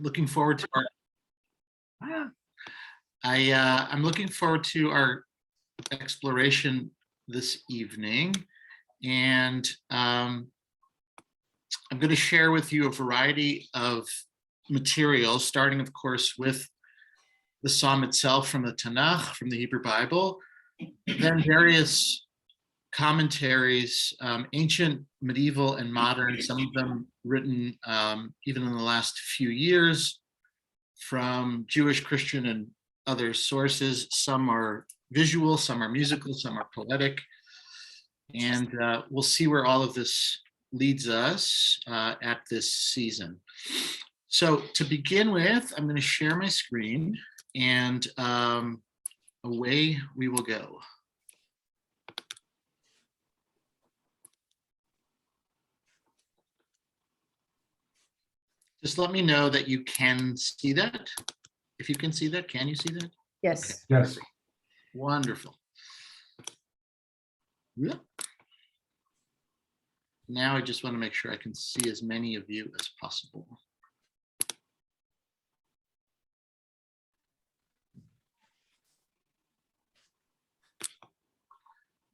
looking forward to I'm looking forward to our exploration this evening, and I'm going to share with you a variety of materials, starting, of course, with the psalm itself from the Tanakh, from the Hebrew Bible, then various commentaries, ancient, medieval, and modern, some of them written even in the last few years from Jewish, Christian, and other sources. Some are visual, some are musical, some are poetic. And we'll see where all of this leads us at this season. So to begin with, I'm going to share my screen, and away we will go. Just let me know that you can see that. If you can see that, can you see that? Yes. Okay. Yes. Wonderful. Yep. Now I just want to make sure I can see as many of you as possible.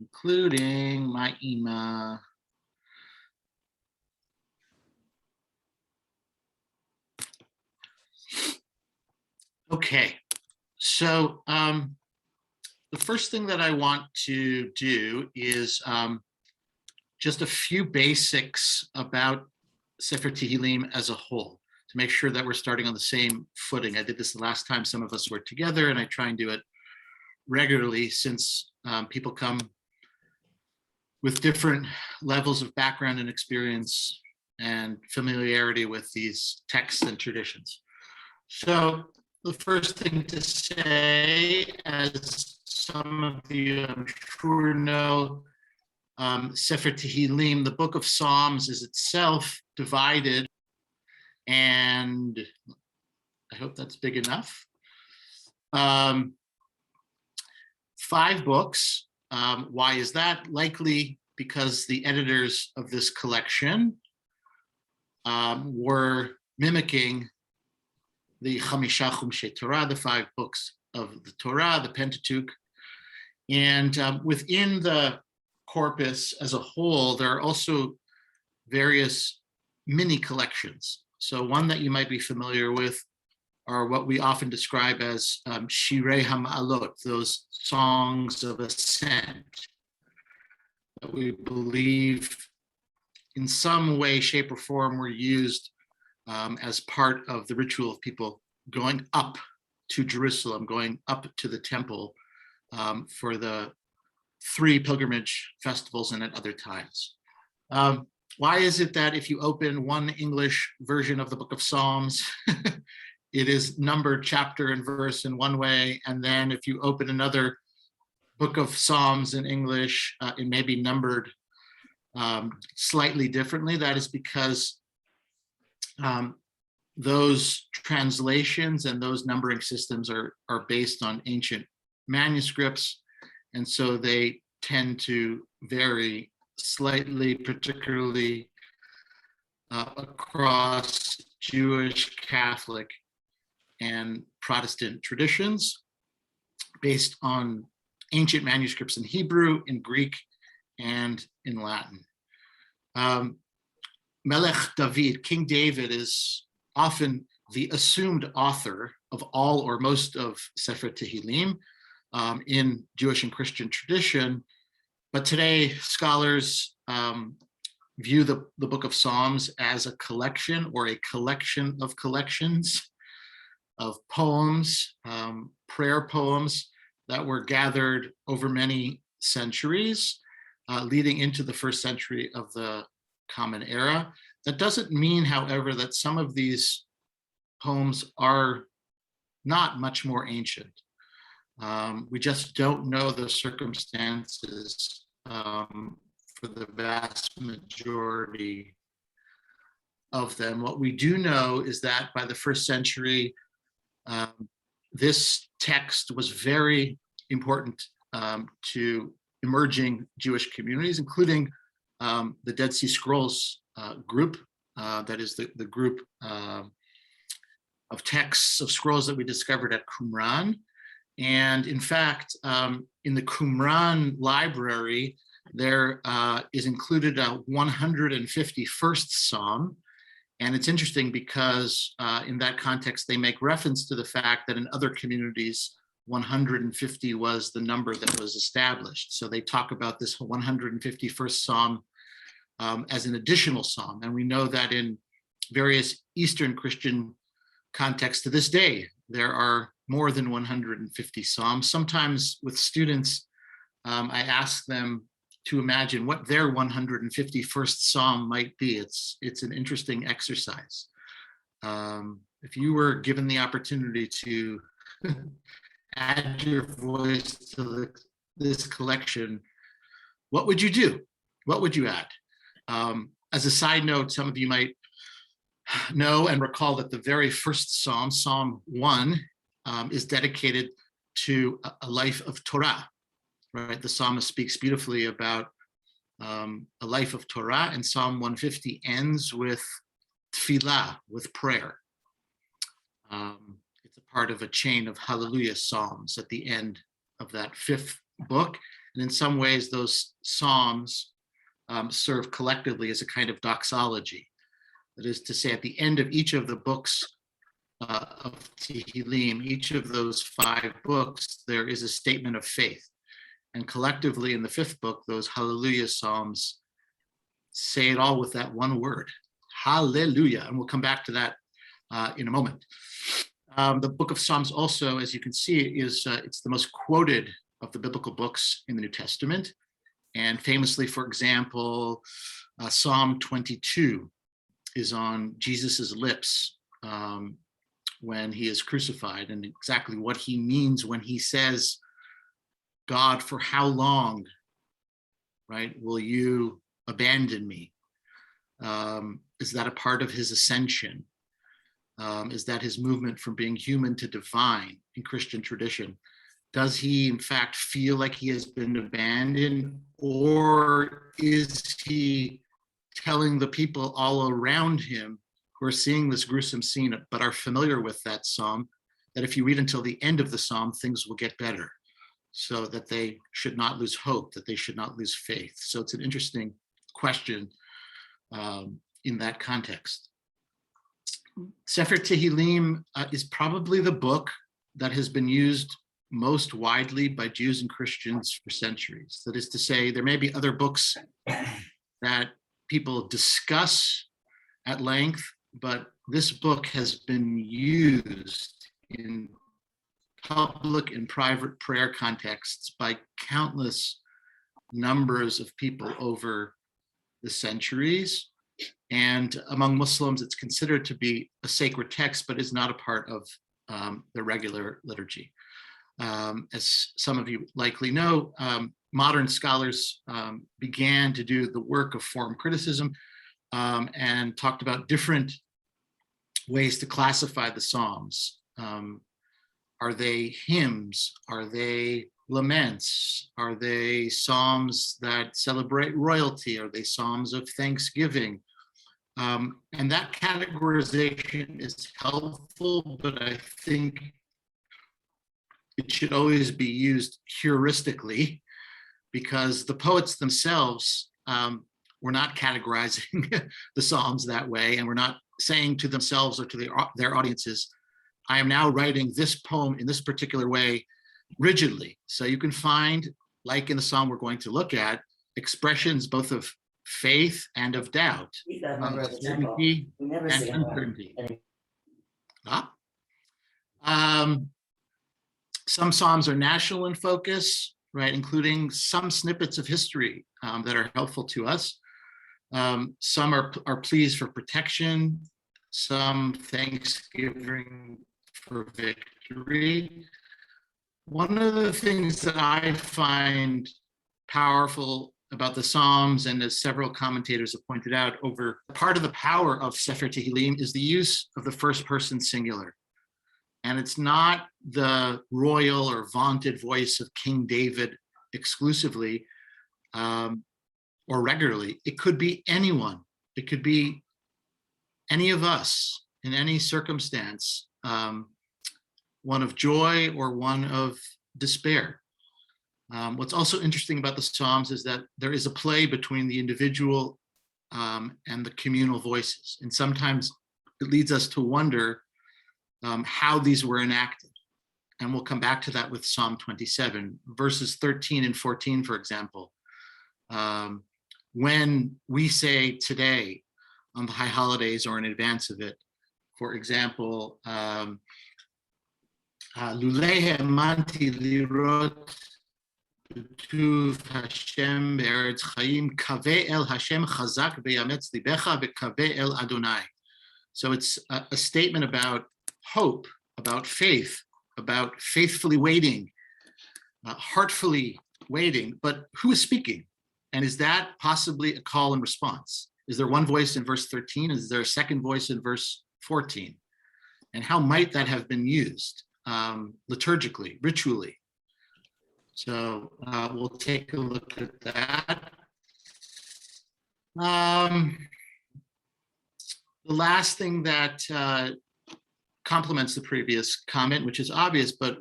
Including my Ima. Okay, so the first thing that I want to do is just a few basics about Sefer Tehillim as a whole, to make sure that we're starting on the same footing. I did this the last time some of us were together, and I try and do it regularly since people come with different levels of background and experience and familiarity with these texts and traditions. So the first thing to say, as some of you I'm sure know, Sefer Tehillim, the book of Psalms, is itself divided, and I hope that's big enough. 5 books. Why is that? Likely because the editors of this collection were mimicking the Chamisha Chumshei Torah, the 5 books of the Torah, the Pentateuch. And within the corpus as a whole, there are also various mini collections. So one that you might be familiar with are what we often describe as Shirei HaMa'alot, those songs of ascent that we believe in some way, shape, or form were used as part of the ritual of people going up to Jerusalem, going up to the temple for the 3 pilgrimage festivals and at other times. Why is it that if you open one English version of the Book of Psalms, it is numbered chapter and verse in one way, and then if you open another Book of Psalms in English, it may be numbered slightly differently? That is because those translations and those numbering systems are based on ancient manuscripts, and so they tend to vary slightly, particularly across Jewish, Catholic, and Protestant traditions, based on ancient manuscripts in Hebrew, in Greek, and in Latin. Melech David, King David, is often the assumed author of all or most of Sefer Tehillim in Jewish and Christian tradition. But today, scholars view the Book of Psalms as a collection or a collection of collections of poems, prayer poems that were gathered over many centuries, leading into the 1st century of the Common Era. That doesn't mean, however, that some of these poems are not much more ancient. We just don't know the circumstances for the vast majority of them. What we do know is that by the 1st century, this text was very important to emerging Jewish communities, including the Dead Sea Scrolls group, that is the group of texts, of scrolls that we discovered at Qumran. And in fact, in the Qumran library, there is included a 151st Psalm. And it's interesting because in that context, they make reference to the fact that in other communities, 150 was the number that was established. So they talk about this 151st Psalm as an additional Psalm. And we know that in various Eastern Christian contexts to this day, there are more than 150 Psalms. Sometimes with students, I ask them to imagine what their 151st Psalm might be. It's an interesting exercise. If you were given the opportunity to add your voice to this collection, what would you do? What would you add? As a side note, some of you might know and recall that the very first Psalm, Psalm 1, is dedicated to a life of Torah, right? The psalmist speaks beautifully about a life of Torah, and Psalm 150 ends with tefillah, with prayer. It's a part of a chain of hallelujah psalms at the end of that fifth book. And in some ways, those psalms serve collectively as a kind of doxology. That is to say, at the end of each of the books of Tehillim, each of those 5 books, there is a statement of faith. And collectively in the 5th book, those hallelujah psalms say it all with that one word, hallelujah. And we'll come back to that in a moment. The book of Psalms also, as you can see, it's the most quoted of the biblical books in the New Testament. And famously, for example, Psalm 22 is on Jesus's lips when he is crucified, and exactly what he means when he says, God, for how long, right, will you abandon me? Is that a part of his ascension? Is that his movement from being human to divine in Christian tradition? Does he, in fact, feel like he has been abandoned, or is he telling the people all around him who are seeing this gruesome scene but are familiar with that psalm, that if you read until the end of the psalm, things will get better, so that they should not lose hope, that they should not lose faith? So it's an interesting question in that context. Sefer Tehillim is probably the book that has been used most widely by Jews and Christians for centuries. That is to say, there may be other books that people discuss at length, but this book has been used in public and private prayer contexts by countless numbers of people over the centuries. And among Muslims, it's considered to be a sacred text, but is not a part of the regular liturgy. As some of you likely know, modern scholars began to do the work of form criticism and talked about different ways to classify the Psalms. Are they hymns? Are they laments? Are they psalms that celebrate royalty? Are they psalms of thanksgiving? And that categorization is helpful, but I think it should always be used heuristically, because the poets themselves were not categorizing the Psalms that way, and were not saying to themselves or to their audiences, I am now writing this poem in this particular way rigidly. So you can find, like in the Psalm we're going to look at, expressions both of faith and of doubt, of certainty and uncertainty. Some Psalms are national in focus, right, including some snippets of history that are helpful to us. Some are pleas for protection, some thanksgiving for victory. One of the things that I find powerful about the Psalms, and as several commentators have pointed out, over part of the power of Sefer Tehillim is the use of the first person singular. And it's not the royal or vaunted voice of King David exclusively or regularly. It could be anyone. It could be any of us in any circumstance one of joy or one of despair. What's also interesting about the Psalms is that there is a play between the individual and the communal voices. And sometimes it leads us to wonder how these were enacted. And we'll come back to that with Psalm 27, verses 13 and 14, for example. When we say today on the high holidays or in advance of it, for example, Lulei hamanti lirot b'tuv Hashem be'eretz chaim, kaveh el Hashem chazak be'yametz libecha ve'kaveh el Adonai. So it's a statement about hope, about faith, about faithfully waiting, heartfully waiting. But who is speaking? And is that possibly a call and response? Is there one voice in verse 13? Is there a second voice in verse 14? And how might that have been used liturgically, ritually? So we'll take a look at that. The last thing that complements the previous comment, which is obvious but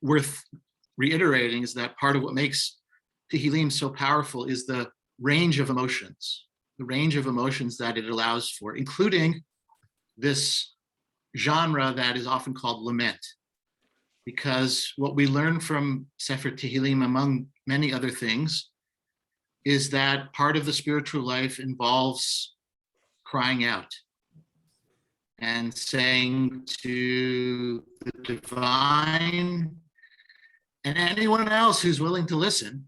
worth reiterating, is that part of what makes Tehillim so powerful is the range of emotions, that it allows for, including this genre that is often called lament. Because what we learn from Sefer Tehillim, among many other things, is that part of the spiritual life involves crying out and saying to the divine and anyone else who's willing to listen,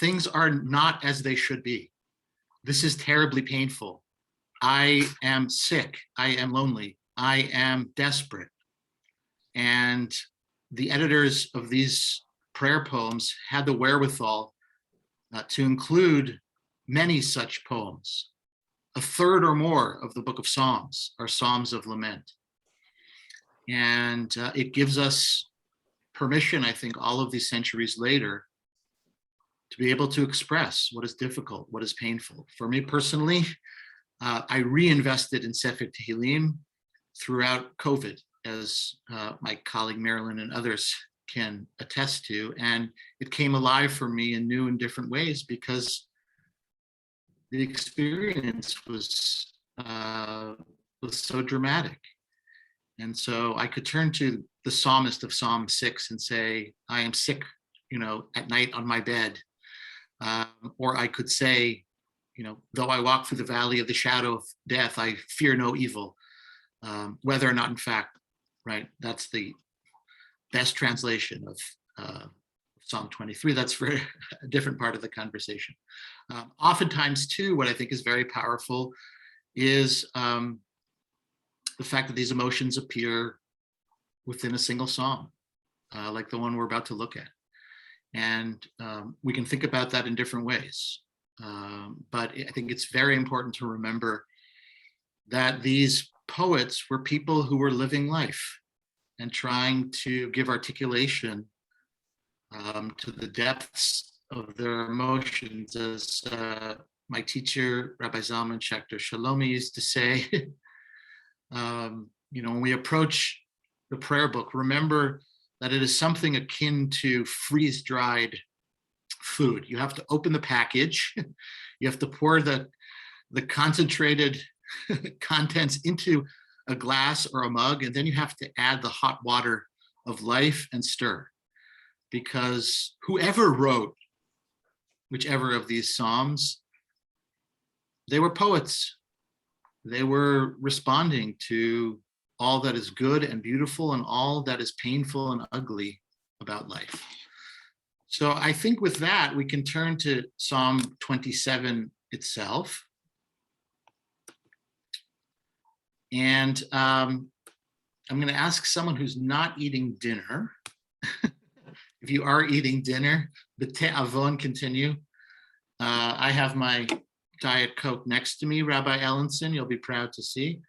things are not as they should be. This is terribly painful. I am sick. I am lonely. I am desperate. And the editors of these prayer poems had the wherewithal to include many such poems. A third or more of the book of Psalms are Psalms of lament. And it gives us permission, I think, all of these centuries later, to be able to express what is difficult, what is painful. For me personally, I reinvested in Sefer Tehillim throughout COVID, as my colleague Marilyn and others can attest to. And it came alive for me in new and different ways because the experience was so dramatic. And so I could turn to the psalmist of Psalm 6 and say, I am sick, at night on my bed. Or I could say, though I walk through the valley of the shadow of death, I fear no evil. Whether or not, in fact, right, that's the best translation of Psalm 23. That's for a different part of the conversation. Oftentimes, too, what I think is very powerful is the fact that these emotions appear within a single psalm, like the one we're about to look at. And we can think about that in different ways. But I think it's very important to remember that these poets were people who were living life and trying to give articulation to the depths of their emotions. As my teacher, Rabbi Zalman Schachter Shalomi, used to say, when we approach the prayer book, remember that it is something akin to freeze-dried food. You have to open the package, you have to pour the concentrated contents into a glass or a mug, and then you have to add the hot water of life and stir. Because whoever wrote whichever of these psalms, they were poets. They were responding to all that is good and beautiful and all that is painful and ugly about life. So I think with that, we can turn to Psalm 27 itself. And I'm going to ask someone who's not eating dinner. If you are eating dinner, the te'avon continue. I have my Diet Coke next to me, Rabbi Ellenson, you'll be proud to see.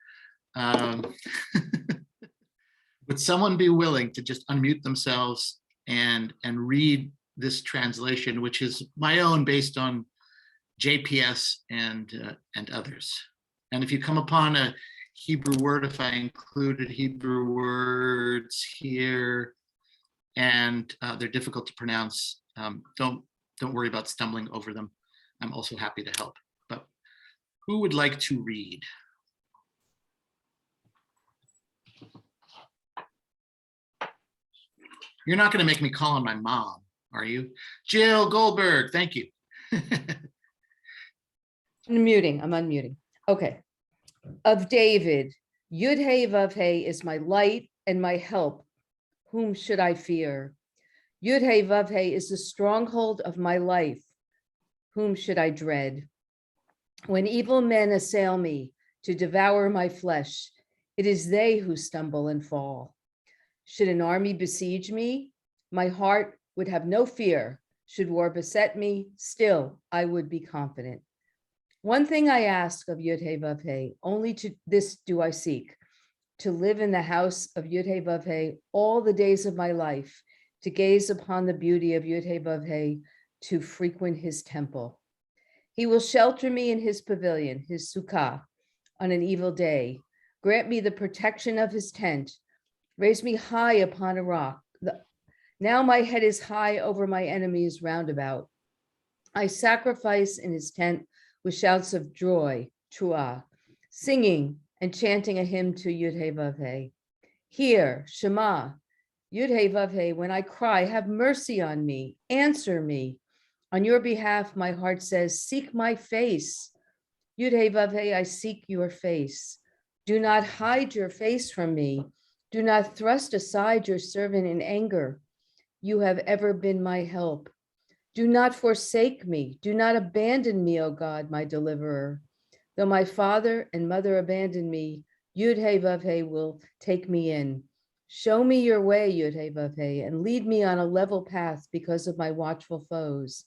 Would someone be willing to just unmute themselves and read this translation, which is my own based on JPS and others. And if you come upon a Hebrew word if I included Hebrew words here, and they're difficult to pronounce. Don't worry about stumbling over them. I'm also happy to help. But who would like to read? You're not going to make me call on my mom, are you? Jill Goldberg, thank you. Unmuting, I'm unmuting. Okay. Of David, Yud Hey Vav Hey is my light and my help. Whom should I fear? Yud Hey Vav Hey is the stronghold of my life. Whom should I dread? When evil men assail me to devour my flesh, it is they who stumble and fall. Should an army besiege me, my heart would have no fear. Should war beset me, still I would be confident. One thing I ask of Yud Hey Vav Hey, only to this do I seek, to live in the house of Yud Hey Vav Hey all the days of my life, to gaze upon the beauty of Yud Hey Vav Hey, to frequent his temple. He will shelter me in his pavilion, his sukkah, on an evil day. Grant me the protection of his tent. Raise me high upon a rock. Now my head is high over my enemies round about. I sacrifice in his tent with shouts of joy, truah, singing and chanting a hymn to Yud Hey Vav Hey. Hear, Shema, Yud Hey Vav Hey, when I cry, have mercy on me, answer me. On your behalf, my heart says, seek my face. Yud Hey Vav Hey, I seek your face. Do not hide your face from me. Do not thrust aside your servant in anger. You have ever been my help. Do not forsake me. Do not abandon me, O God, my deliverer. Though my father and mother abandon me, Yud Hey Vav Hey will take me in. Show me your way, Yud Hey Vav Hey, and lead me on a level path because of my watchful foes.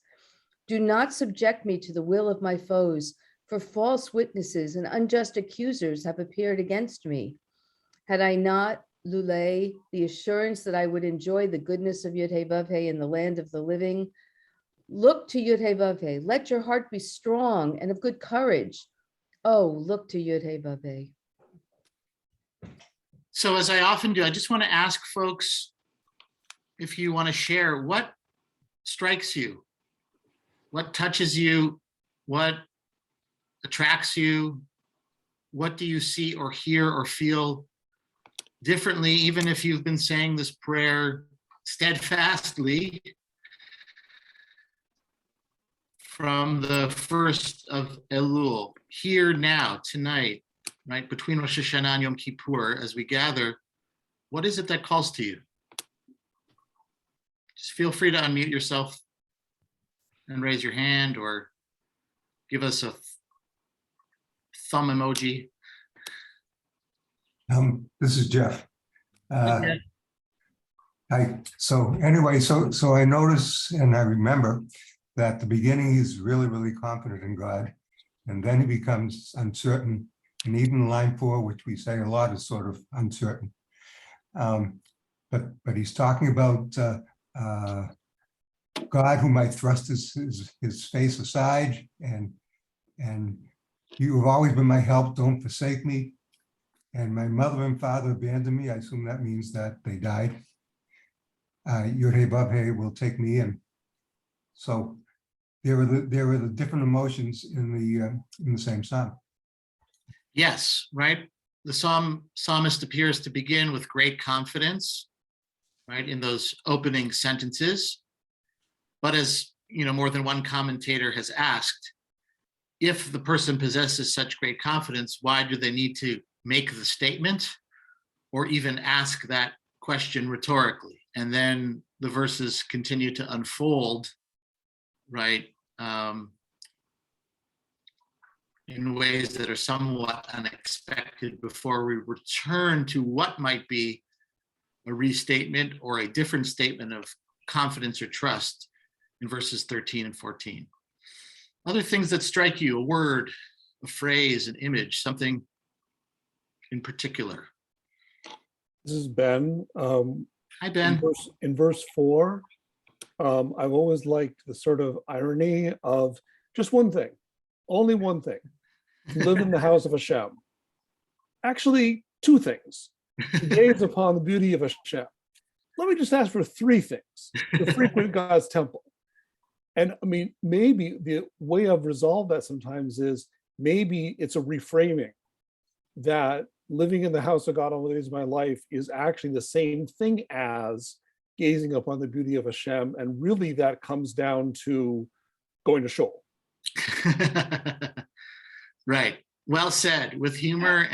Do not subject me to the will of my foes, for false witnesses and unjust accusers have appeared against me. Had I not, Lulay, the assurance that I would enjoy the goodness of Yud Hey Vav Hey in the land of the living, look to Yud Hey Vav Hey. Let your heart be strong and of good courage. Oh, look to Yud Hey Vav Hey. So as I often do, I just want to ask folks if you want to share what strikes you, what touches you, what attracts you, what do you see or hear or feel differently, even if you've been saying this prayer steadfastly from the 1st of Elul, here now, tonight, right, between Rosh Hashanah and Yom Kippur, as we gather, what is it that calls to you? Just feel free to unmute yourself and raise your hand or give us a thumb emoji. This is Jeff. Okay. So I notice and I remember that the beginning he's really, really confident in God, and then he becomes uncertain. And even line 4, which we say a lot, is sort of uncertain. But he's talking about God, whom I thrust his face aside, and you have always been my help. Don't forsake me. And my mother and father abandoned me. I assume that means that they died. Yud Hey Vav Hey will take me in. So there are the different emotions in the same psalm. Yes, right. The psalmist appears to begin with great confidence, right, in those opening sentences. But as more than one commentator has asked, if the person possesses such great confidence, why do they need to make the statement or even ask that question rhetorically? And then the verses continue to unfold, right, in ways that are somewhat unexpected before we return to what might be a restatement or a different statement of confidence or trust in verses 13 and 14. Other things that strike you, a word, a phrase, an image, something in particular. This is Ben. Hi, Ben. In verse 4, I've always liked the sort of irony of just one thing, only one thing, to live in the house of Hashem. Actually, two things. To gaze upon the beauty of Hashem. Let me just ask for three things. To frequent God's temple. And I mean, maybe the way I've resolved that sometimes is maybe it's a reframing that living in the house of God all the days of my life is actually the same thing as gazing upon the beauty of Hashem. And really that comes down to going to shul. Right. Well said, with humor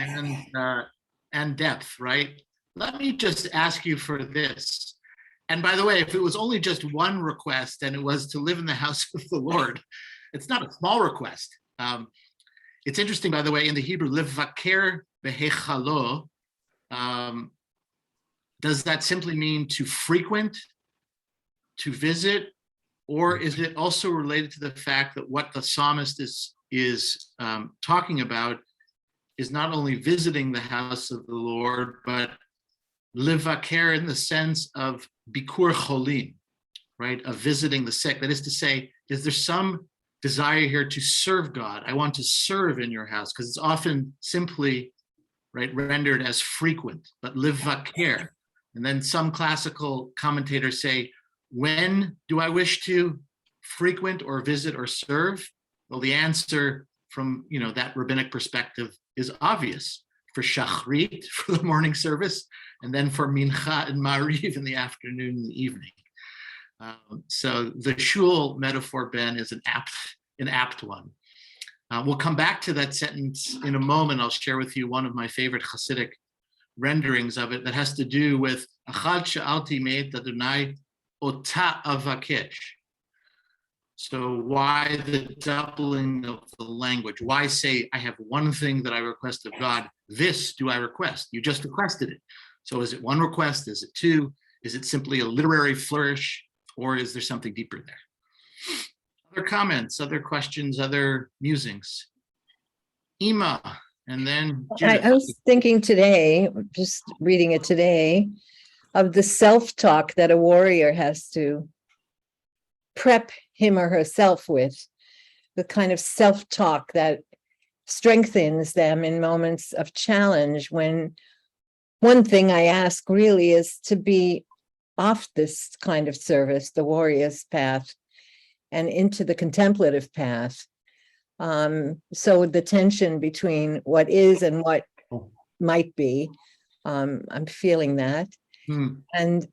and depth, right? Let me just ask you for this. And by the way, if it was only just one request and it was to live in the house of the Lord, it's not a small request. It's interesting, by the way, in the Hebrew, levaker behechalo, does that simply mean to frequent, to visit, or is it also related to the fact that what the psalmist is talking about is not only visiting the house of the Lord, but levaker in the sense of bikur cholim, right? Of visiting the sick. That is to say, is there some desire here to serve God? I want to serve in your house, because it's often simply, right, rendered as frequent, but levaker. And then some classical commentators say, when do I wish to frequent or visit or serve? Well, the answer from that rabbinic perspective is obvious. For Shachrit, for the morning service, and then for Mincha and Mariv in the afternoon and the evening. So the shul metaphor, Ben, is an apt one. We'll come back to that sentence in a moment. I'll share with you one of my favorite Hasidic renderings of it that has to do with Achad she'alti me'et Adonai ota avakesh. So why the doubling of the language? Why say, I have one thing that I request of God, this do I request? You just requested it. So is it one request? Is it two? Is it simply a literary flourish? Or is there something deeper there? Other comments, other questions, other musings? Ima, and then Judith. I was thinking today, just reading it today, of the self-talk that a warrior has to prep him or herself with, the kind of self-talk that strengthens them in moments of challenge, when one thing I ask really is to be off this kind of service, the warrior's path, and into the contemplative path. So the tension between what is and what might be, I'm feeling that. And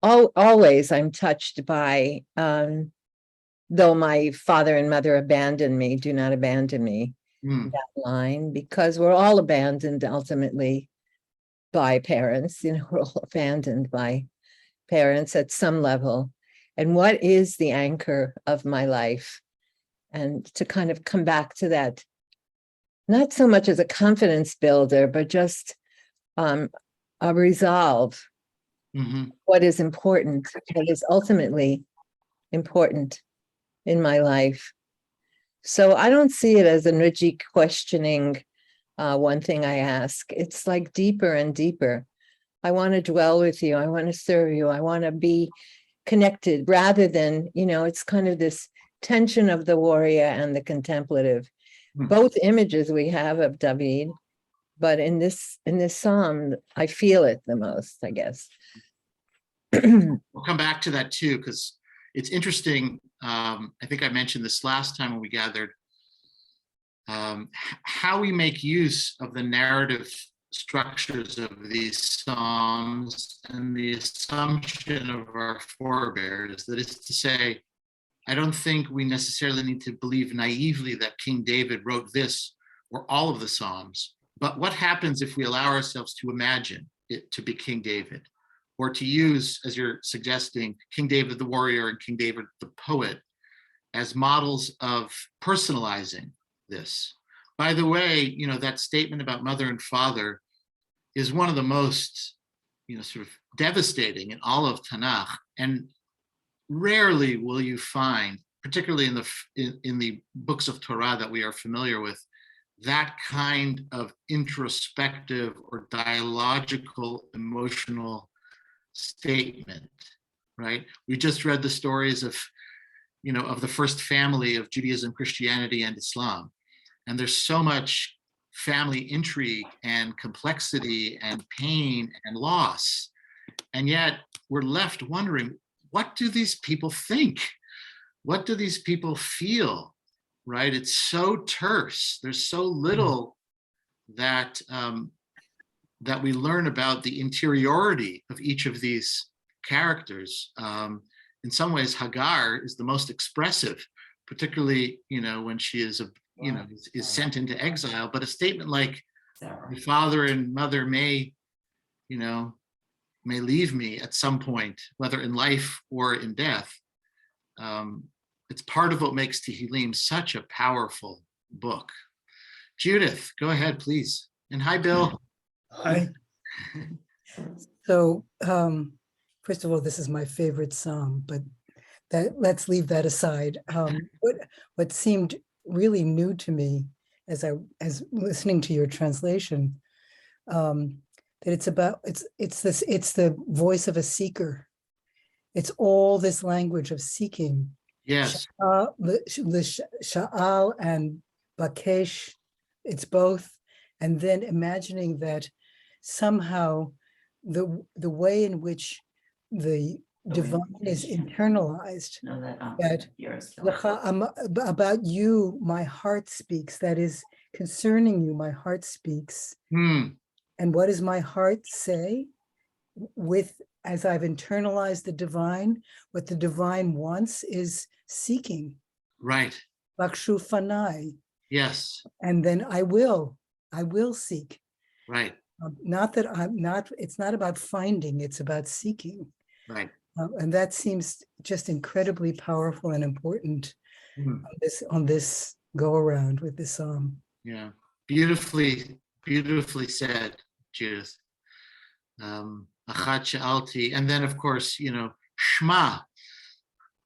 always I'm touched by, though my father and mother abandoned me, do not abandon me, that line, because we're all abandoned ultimately by parents. We're all abandoned by parents at some level. And what is the anchor of my life? And to kind of come back to that, not so much as a confidence builder, but just a resolve. What is important, what is ultimately important in my life. So I don't see it as a nudgy questioning, one thing I ask. It's like deeper and deeper. I want to dwell with you. I want to serve you. I want to be connected, rather than, it's kind of this tension of the warrior and the contemplative. Both images we have of David, but in this psalm, I feel it the most, I guess. We'll come back to that too, because it's interesting. I think I mentioned this last time when we gathered, how we make use of the narrative structures of these psalms and the assumption of our forebears. That is to say, I don't think we necessarily need to believe naively that King David wrote this or all of the psalms. But what happens if we allow ourselves to imagine it to be King David? Or to use, as you're suggesting, King David the warrior and King David the poet as models of personalizing this. By the way, that statement about mother and father is one of the most, sort of devastating in all of Tanakh. And rarely will you find, particularly in the books of Torah that we are familiar with, that kind of introspective or dialogical, emotional statement, right? We just read the stories of the first family of Judaism, Christianity, and Islam. And there's so much family intrigue and complexity and pain and loss. And yet we're left wondering, what do these people think? What do these people feel? Right? It's so terse. There's so little that that we learn about the interiority of each of these characters. In some ways, Hagar is the most expressive, particularly, when she is is sent into exile. But a statement like, "My father and mother may leave me at some point, whether in life or in death." It's part of what makes Tehillim such a powerful book. Judith, go ahead, please. And hi, Bill. Hi. So, first of all, this is my favorite psalm, but let's leave that aside. What seemed really new to me as listening to your translation, that it's the voice of a seeker. It's all this language of seeking. Yes. Sha'al and Bakesh, it's both. And then imagining that somehow the way in which the divine is internalized, that about you, my heart speaks, that is concerning you, my heart speaks. And what does my heart say? As I've internalized the divine, what the divine wants is seeking. Right. Bakshu fanai. Yes. And then I will seek. Right. It's not about finding, it's about seeking. Right. And that seems just incredibly powerful and important on this go around with this psalm. Yeah. Beautifully said, Judith. Achat she'alti. And then, of course, Shema.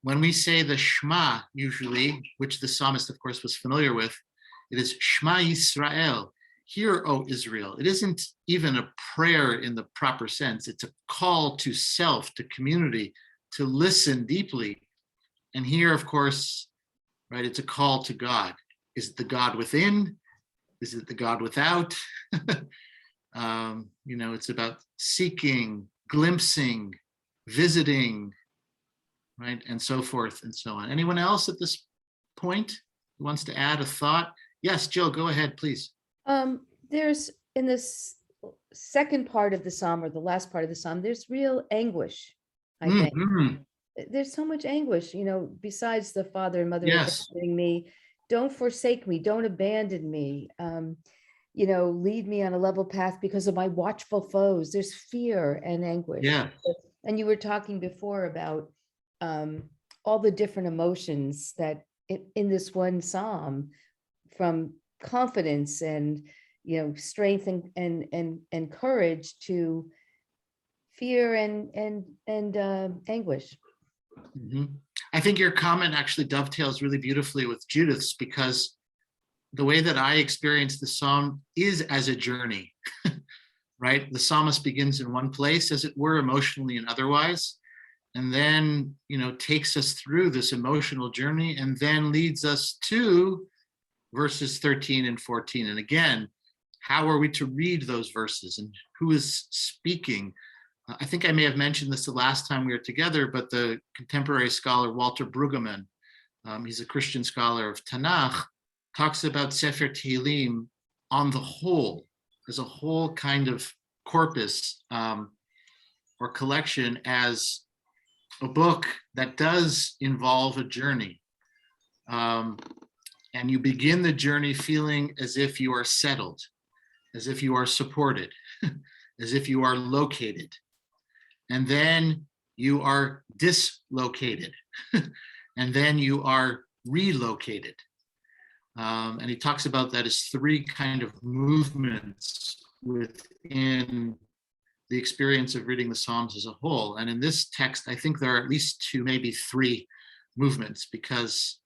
When we say the Shema, usually, which the psalmist, of course, was familiar with, it is Shema Yisrael. Hear, O Israel. It isn't even a prayer in the proper sense. It's a call to self, to community, to listen deeply. And here, of course, right, it's a call to God. Is it the God within? Is it the God without? It's about seeking, glimpsing, visiting, right, and so forth and so on. Anyone else at this point who wants to add a thought? Yes, Jill, go ahead, please. There's in this second part of the psalm, or the last part of the psalm, there's real anguish, I think. There's so much anguish, besides the father and mother abandoning me. Don't forsake me, don't abandon me. Lead me on a level path because of my watchful foes. There's fear and anguish. Yeah. And you were talking before about all the different emotions that in this one psalm, from confidence and strength and courage to fear and anguish. I think your comment actually dovetails really beautifully with Judith's, because the way that I experience the psalm is as a journey, right? The psalmist begins in one place, as it were, emotionally and otherwise, and then, takes us through this emotional journey and then leads us to verses 13 and 14. And again, how are we to read those verses and who is speaking? I think I may have mentioned this the last time we were together, but the contemporary scholar Walter Brueggemann, he's a Christian scholar of Tanakh, talks about Sefer Tehillim on the whole, as a whole kind of corpus or collection, as a book that does involve a journey. And you begin the journey feeling as if you are settled, as if you are supported, as if you are located. And then you are dislocated, and then you are relocated. And he talks about that as three kind of movements within the experience of reading the Psalms as a whole. And in this text, I think there are at least two, maybe three movements, because,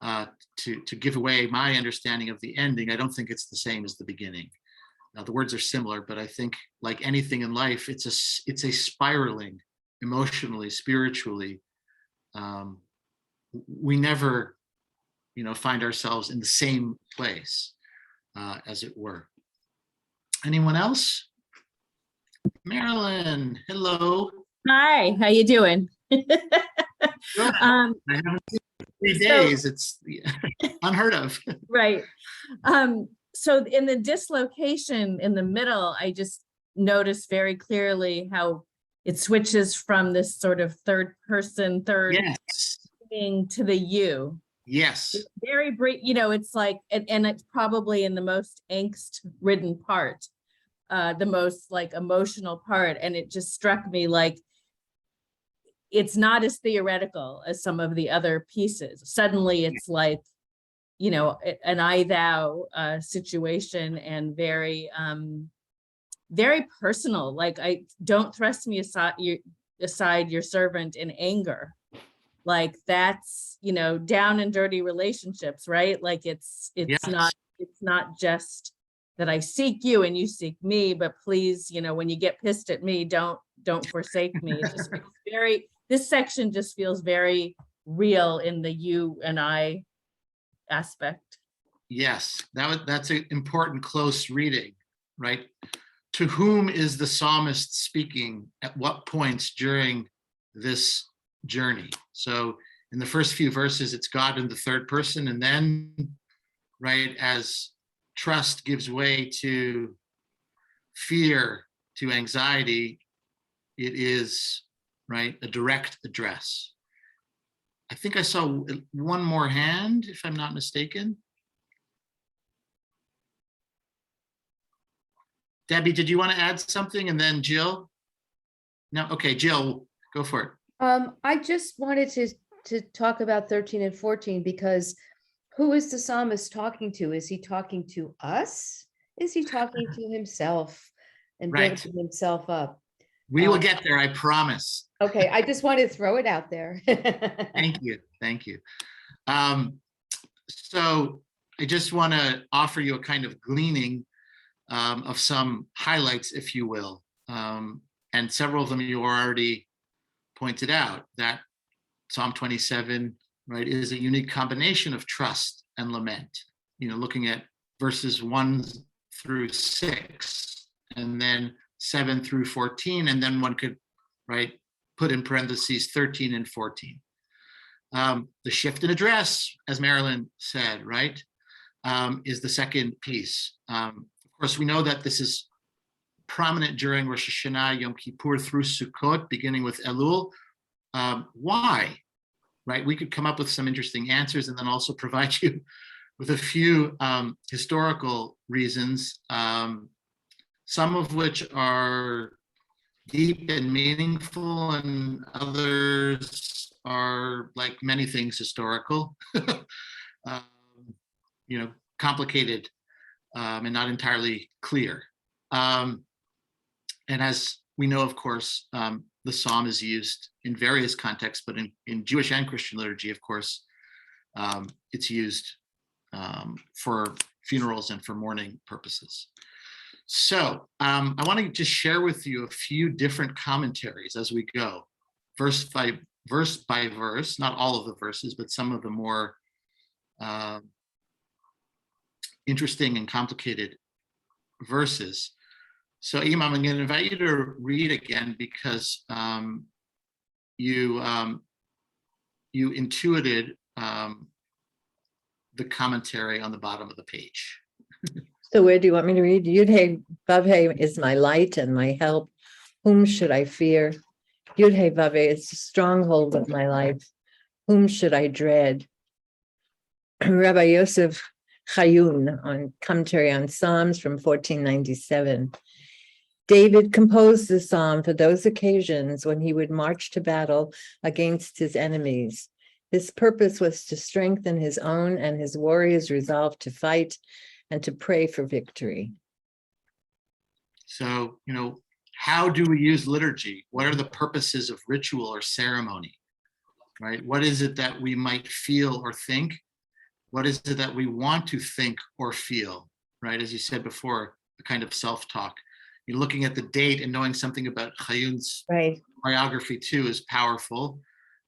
to give away my understanding of the ending, I don't think it's the same as the beginning. The words are similar, but I think, like anything in life, it's a spiraling, emotionally, spiritually. We never find ourselves in the same place, as it were. Anyone else? Marilyn, hello. Hi, how you doing? Good. I haven't seen you in 3 days. It's unheard of. Right. So in the dislocation in the middle, I just noticed very clearly how it switches from this sort of third Yes. thing to the you. Yes. It's very brief, it's like, and it's probably in the most angst-ridden part, the most like emotional part. And it just struck me like it's not as theoretical as some of the other pieces. Suddenly it's like, an I thou situation, and very, very personal. Like, I don't thrust me aside your servant in anger. Like that's, down and dirty relationships, right? Like it's Yes. not just that I seek you and you seek me, but please, when you get pissed at me, don't forsake me. It just feels this section just feels very real in the you and I aspect. Yes, that's an important close reading, right? To whom is the psalmist speaking at what points during this journey? So in the first few verses, it's God in the third person, and then, right, as trust gives way to fear, to anxiety, it is, right, a direct address. I think I saw one more hand, if I'm not mistaken. Debbie, did you want to add something? And then Jill? No, okay, Jill, go for it. I just wanted to talk about 13 and 14, because who is the psalmist talking to? Is he talking to us? Is he talking to himself and Right. building himself up? We will get there, I promise. Okay, I just wanted to throw it out there. Thank you, thank you. So I just want to offer you a kind of gleaning of some highlights, if you will. And several of them you already pointed out, that Psalm 27, right, is a unique combination of trust and lament. Looking at verses 1 through 6, and then 7 through 14, and then one could, right, put in parentheses 13 and 14. The shift in address, as Marilyn said, right, is the second piece. Of course, we know that this is prominent during Rosh Hashanah, Yom Kippur through Sukkot, beginning with Elul. Why? Right? We could come up with some interesting answers and then also provide you with a few historical reasons, some of which are deep and meaningful, and others are, like many things, historical, complicated and not entirely clear. And as we know, of course, the psalm is used in various contexts, but in Jewish and Christian liturgy, of course, it's used for funerals and for mourning purposes. So I want to just share with you a few different commentaries as we go, verse by verse, not all of the verses, but some of the more interesting and complicated verses. So Imam, I'm going to invite you to read again, because you intuited the commentary on the bottom of the page. So where do you want me to read? Yud-Hey Vav-Hey is my light and my help. Whom should I fear? Yud-Hey Vav-Hey is the stronghold of my life. Whom should I dread? Rabbi Yosef Chayun on Commentary on Psalms from 1497. David composed the psalm for those occasions when he would march to battle against his enemies. His purpose was to strengthen his own and his warriors' resolve to fight and to pray for victory. So, how do we use liturgy? What are the purposes of ritual or ceremony, right? What is it that we might feel or think? What is it that we want to think or feel, right? As you said before, the kind of self-talk. You're looking at the date and knowing something about Chayun's biography too is powerful.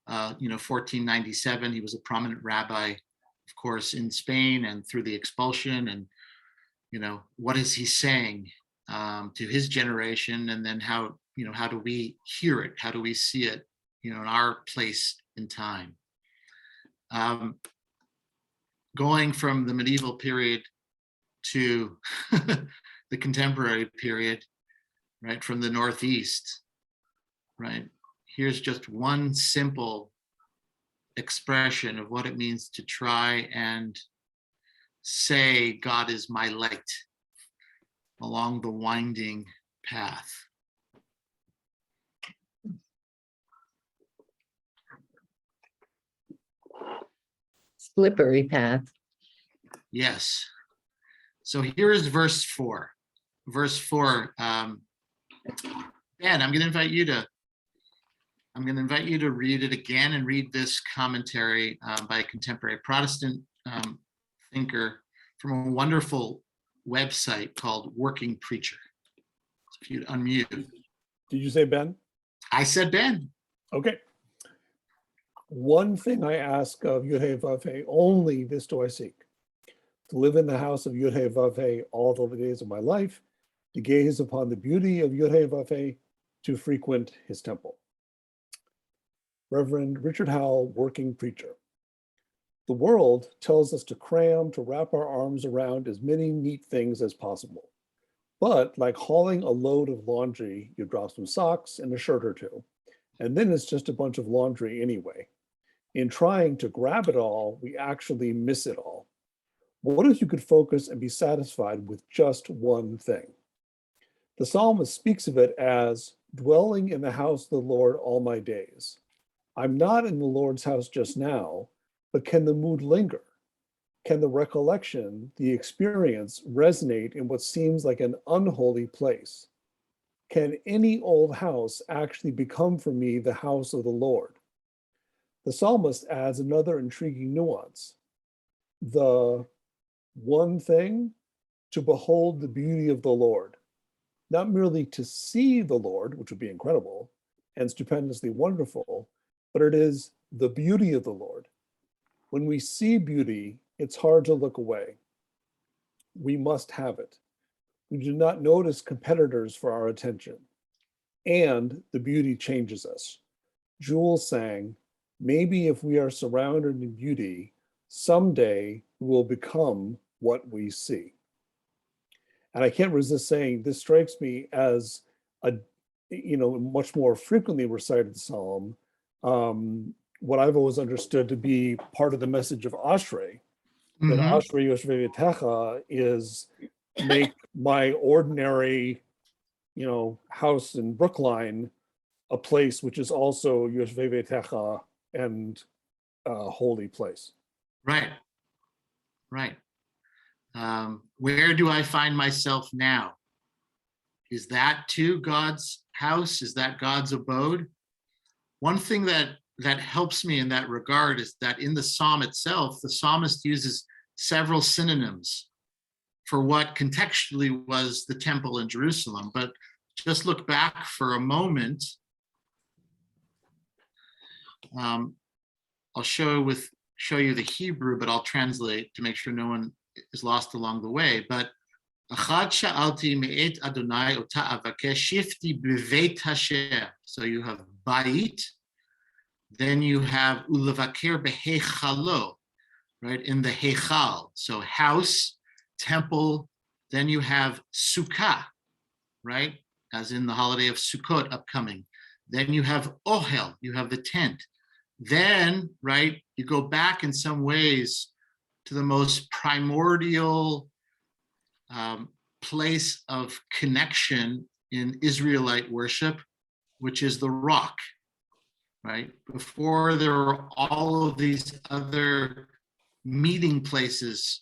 1497, he was a prominent rabbi, of course, in Spain and through the expulsion, and what is he saying to his generation, and then how do we hear it? How do we see it, in our place in time? Going from the medieval period to the contemporary period, right, from the Northeast, right? Here's just one simple expression of what it means to try and say, God is my light along the winding path. Slippery path. Yes. So here is verse 4. Verse 4. Ben, I'm going to invite you to read it again, and read this commentary by a contemporary Protestant thinker from a wonderful website called Working Preacher. So if you'd unmute. Did you say Ben? I said Ben. Okay. One thing I ask of Yud-Heh-Vav-Heh, only this do I seek, to live in the house of Yud-Heh-Vav-Heh all the days of my life, to gaze upon the beauty of Yud-Heh-Vav-Heh, to frequent his temple. Reverend Richard Howell, Working Preacher. The world tells us to cram, to wrap our arms around as many neat things as possible. But like hauling a load of laundry, you drop some socks and a shirt or two, and then it's just a bunch of laundry anyway. In trying to grab it all, we actually miss it all. What if you could focus and be satisfied with just one thing? The psalmist speaks of it as dwelling in the house of the Lord all my days. I'm not in the Lord's house just now, but can the mood linger? Can the recollection, the experience resonate in what seems like an unholy place? Can any old house actually become for me the house of the Lord? The psalmist adds another intriguing nuance. The one thing, to behold the beauty of the Lord, not merely to see the Lord, which would be incredible and stupendously wonderful, but it is the beauty of the Lord. When we see beauty, it's hard to look away. We must have it. We do not notice competitors for our attention. And the beauty changes us. Jules sang, maybe if we are surrounded in beauty, someday we will become what we see. And I can't resist saying this strikes me as a, much more frequently recited psalm. What I've always understood to be part of the message of Ashrei, that Ashrei Yoshvei V'techa is make my ordinary, house in Brookline a place which is also Yoshvei V'techa and a holy place. Right. Where do I find myself now? Is that too God's house? Is that God's abode? One thing that helps me in that regard is that in the psalm itself, the psalmist uses several synonyms for what contextually was the temple in Jerusalem. But just look back for a moment. I'll show you the Hebrew, but I'll translate to make sure no one is lost along the way. But Achad sha'alti me'et Adonai ota avakesh shifti b'veit Hashem. So you have Bait, then you have ulevaker behechalo, right, in the Heichal. So house, temple. Then you have Sukkah, right, as in the holiday of Sukkot upcoming. Then you have Ohel, you have the tent. Then, right, you go back in some ways to the most primordial place of connection in Israelite worship, which is the rock, right? Before there were all of these other meeting places,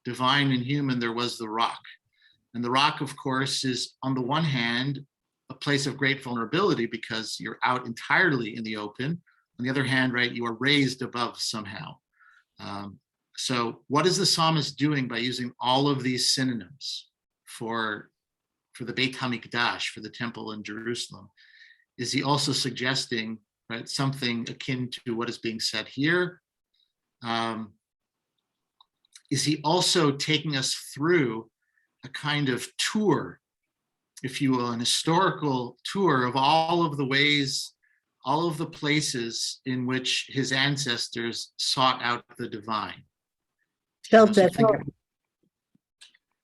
divine and human, there was the rock. And the rock, of course, is on the one hand, a place of great vulnerability because you're out entirely in the open. On the other hand, right, you are raised above somehow. So what is the psalmist doing by using all of these synonyms for the Beit HaMikdash, for the temple in Jerusalem? Is he also suggesting, right, something akin to what is being said here? is he also taking us through a kind of tour, if you will, an historical tour of all of the ways, all of the places in which his ancestors sought out the divine. Felt So at think home.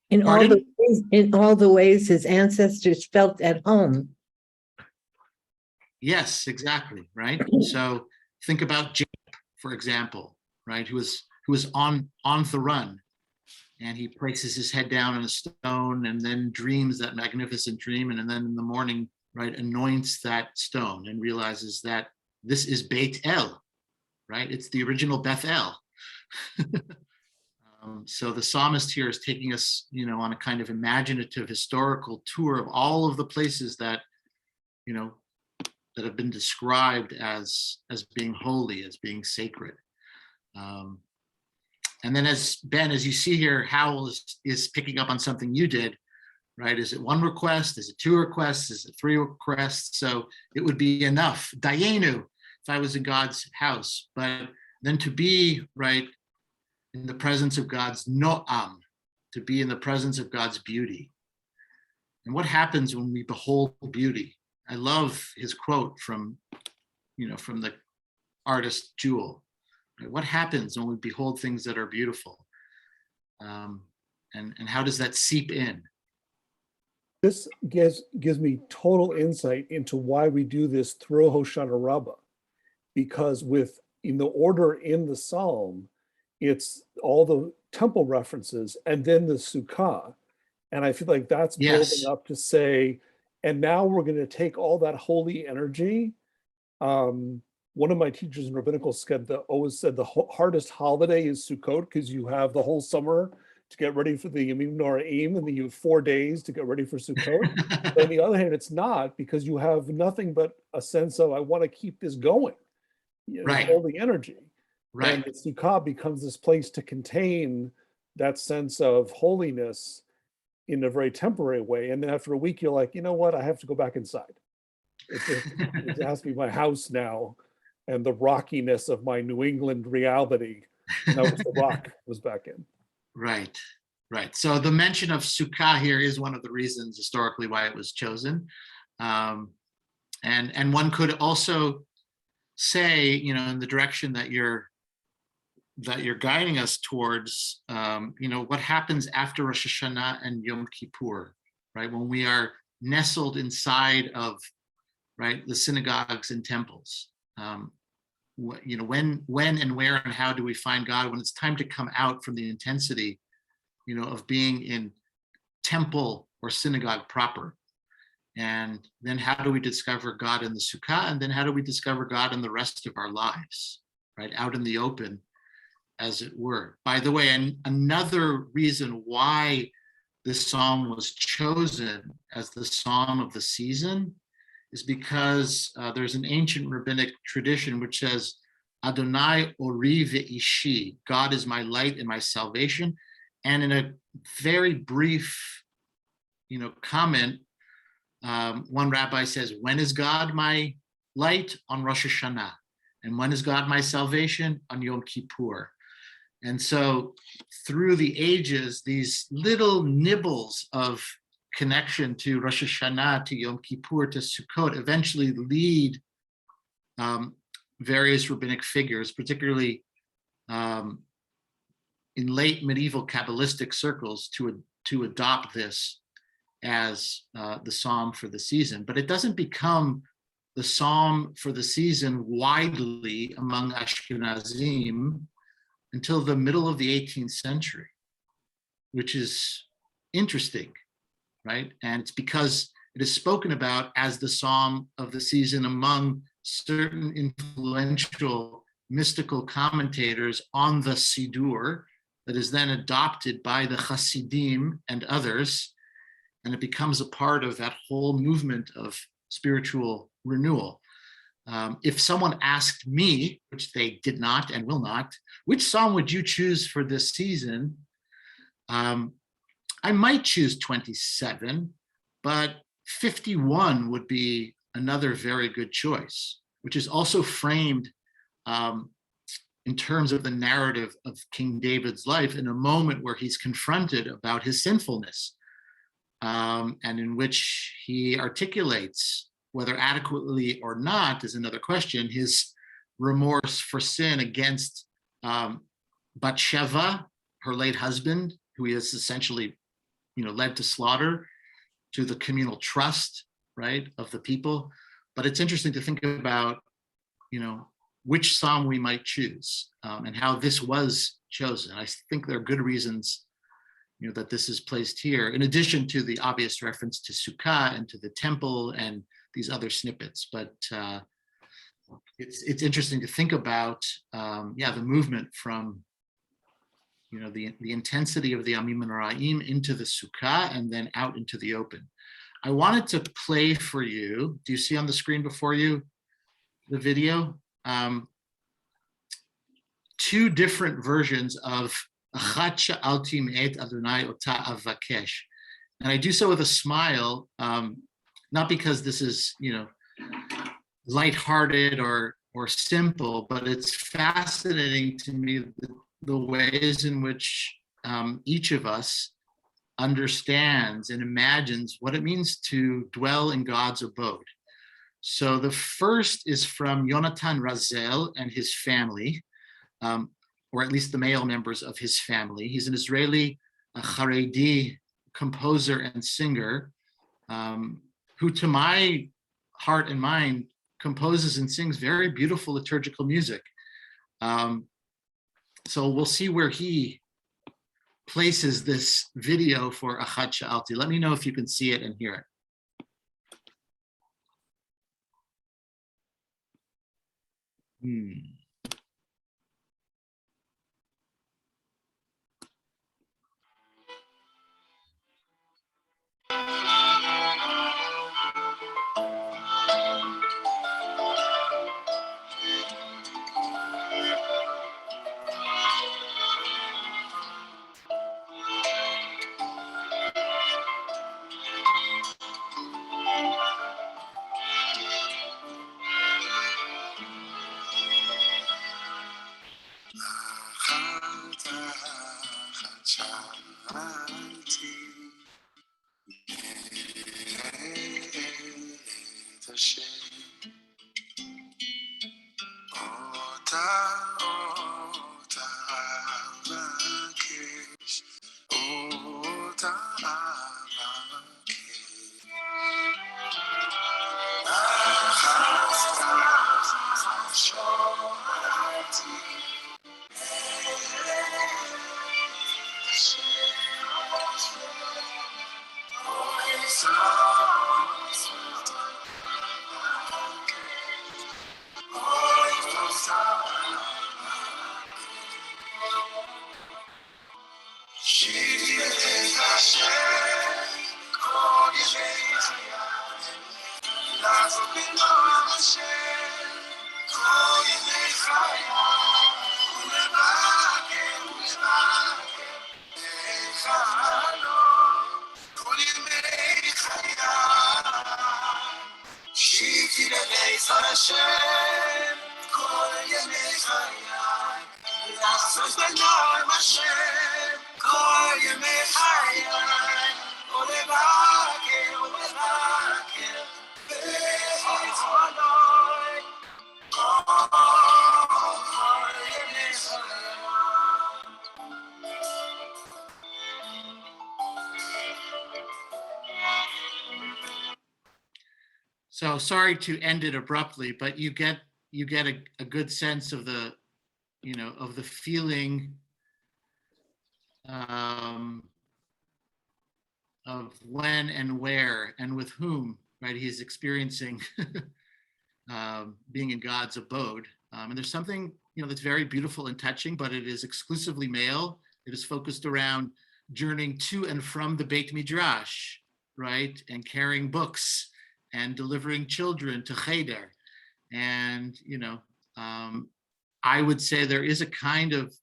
In all the ways his ancestors felt at home. Yes, exactly, right? So think about Jacob, for example, right, who was on the run, and he places his head down on a stone and then dreams that magnificent dream, and then in the morning, right, anoints that stone and realizes that this is Beit El, right? It's the original Bethel. So the psalmist here is taking us, on a kind of imaginative historical tour of all of the places that, that have been described as being holy, as being sacred. And then as you see here, Howell is picking up on something you did, right? Is it one request? Is it two requests? Is it three requests? So it would be enough, Dayenu, if I was in God's house. But then to be, right, in the presence of God's Noam, to be in the presence of God's beauty. And what happens when we behold beauty? I love his quote from the artist Jewel. Right? What happens when we behold things that are beautiful? And how does that seep in? This gives me total insight into why we do this through Hoshana Rabbah, because in the order in the psalm, it's all the temple references and then the Sukkah. And I feel like that's building up to say, and now we're going to take all that holy energy. One of my teachers in rabbinical always said the hardest holiday is Sukkot, because you have the whole summer to get ready for the Yamim Noraim, and then you have 4 days to get ready for Sukkot. But on the other hand, it's not, because you have nothing but a sense of, I want to keep this going, right. Holy energy. Right. And the Sukkah becomes this place to contain that sense of holiness in a very temporary way. And then after a week, you're like, you know what? I have to go back inside. It has to be my house now, and the rockiness of my New England reality. Now the rock was back in. Right. So the mention of Sukkah here is one of the reasons historically why it was chosen. And one could also say, in the direction that you're guiding us towards, what happens after Rosh Hashanah and Yom Kippur, right? When we are nestled inside of, right, the synagogues and temples. When and where and how do we find God when it's time to come out from the intensity, of being in temple or synagogue proper? And then how do we discover God in the Sukkah? And then how do we discover God in the rest of our lives, right? Out in the open, as it were. By the way, and another reason why this psalm was chosen as the psalm of the season is because there's an ancient rabbinic tradition which says, Adonai ori ve'ishi, God is my light and my salvation. And in a very brief, comment, one rabbi says, when is God my light? On Rosh Hashanah. And when is God my salvation? On Yom Kippur. And so through the ages, these little nibbles of connection to Rosh Hashanah, to Yom Kippur, to Sukkot, eventually lead various rabbinic figures, particularly in late medieval Kabbalistic circles, to adopt this as the psalm for the season. But it doesn't become the psalm for the season widely among Ashkenazim until the middle of the 18th century, which is interesting, right? And it's because it is spoken about as the psalm of the season among certain influential mystical commentators on the Siddur that is then adopted by the Hasidim and others, and it becomes a part of that whole movement of spiritual renewal. If someone asked me, which they did not and will not, which psalm would you choose for this season? I might choose 27, but 51 would be another very good choice, which is also framed in terms of the narrative of King David's life in a moment where he's confronted about his sinfulness, and in which he articulates, whether adequately or not is another question, his remorse for sin against Bathsheba, her late husband, who he has essentially, led to slaughter, to the communal trust, right, of the people. But it's interesting to think about, which psalm we might choose, and how this was chosen. I think there are good reasons, that this is placed here, in addition to the obvious reference to Sukkot and to the temple and these other snippets. But it's interesting to think about, the movement from, the intensity of the Amim and Ra'im into the Sukkah and then out into the open. I wanted to play for you. Do you see on the screen before you the video? Two different versions of Achat Sha'alti Me'et Adonai Ota Avakesh. And I do so with a smile, not because this is, lighthearted or simple, but it's fascinating to me the ways in which each of us understands and imagines what it means to dwell in God's abode. So the first is from Yonatan Razel and his family, or at least the male members of his family. He's an Israeli Haredi composer and singer, who to my heart and mind composes and sings very beautiful liturgical music. So we'll see where he places this video for Achat Sha'alti. Let me know if you can see it and hear it. So sorry to end it abruptly, but you get a good sense of the, of the feeling of when and where and with whom, right, he's experiencing being in God's abode. And there's something, that's very beautiful and touching, but it is exclusively male. It is focused around journeying to and from the Beit Midrash, right, and carrying books and delivering children to Cheder. And, I would say there is a kind of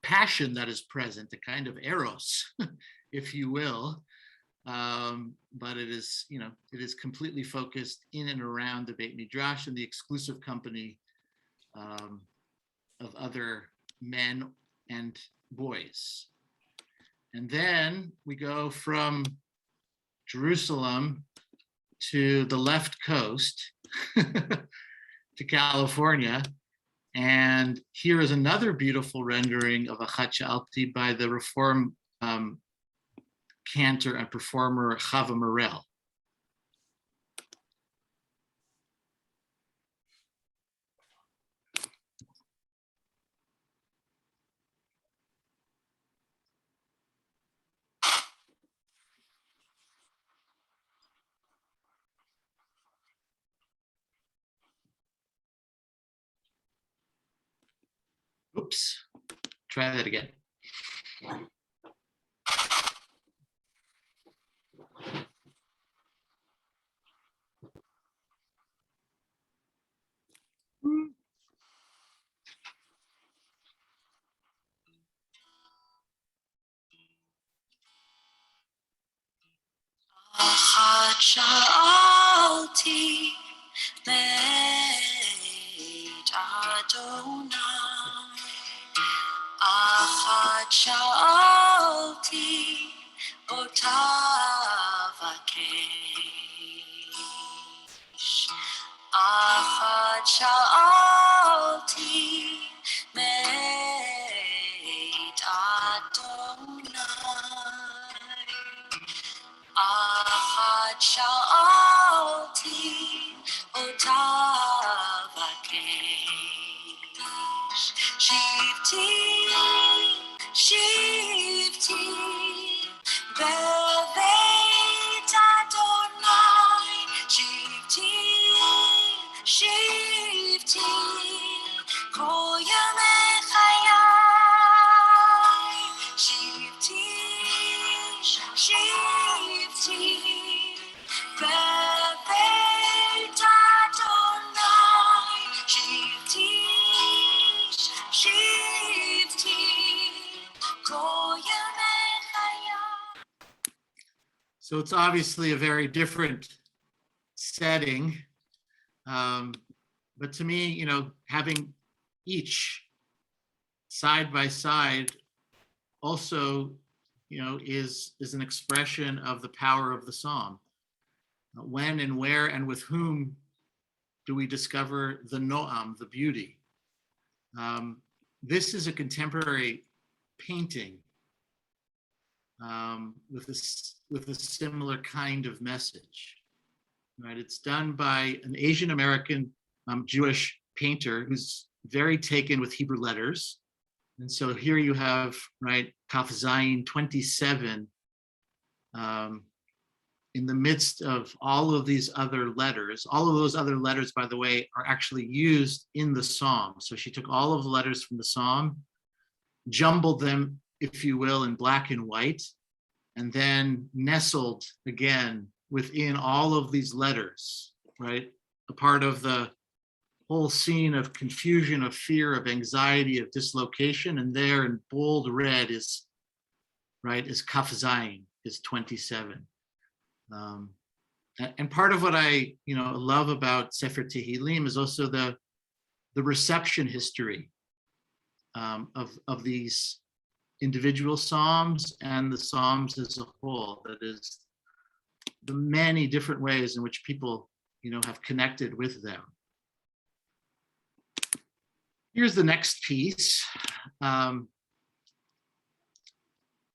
passion that is present, a kind of eros, if you will. But it is, it is completely focused in and around the Beit Midrash and the exclusive company of other men and boys. And then we go from Jerusalem to the left coast to California. And here is another beautiful rendering of Achat Sha'alti by the Reform cantor and performer Chava Morel. Oops, try that again. Achat Sha'alti Beit Adonai, Achat Sha'alti Otav Akesh, Achat Sha'alti Beit Adonai, Achat Sha'alti Otav Akesh, Shivti, Shivti, Beveit Adonai, Shivti, Shivti, Kol Yamei Chayai, Shivti, Shivti, Beveit Adonai, Shivti, Shivti, Kol Yamei Chayai. So it's obviously a very different setting. But to me, you know, having each side by side also, you know, is an expression of the power of the psalm. When and where and with whom do we discover the noam, the beauty? This is a contemporary painting with a similar kind of message, right? It's done by an Asian American Jewish painter who's very taken with Hebrew letters. And so here you have, right, Kaf Zayin 27 in the midst of all of these other letters. All of those other letters, by the way, are actually used in the psalm. So she took all of the letters from the psalm, jumbled them, if you will, in black and white, and then nestled again within all of these letters, right? A part of the whole scene of confusion, of fear, of anxiety, of dislocation. And there in bold red is, right, is Kaf Zayin, is 27. And part of what I, you know, love about Sefer Tehillim is also the reception history of these individual psalms and the psalms as a whole. That is the many different ways in which people, you know, have connected with them. Here's the next piece,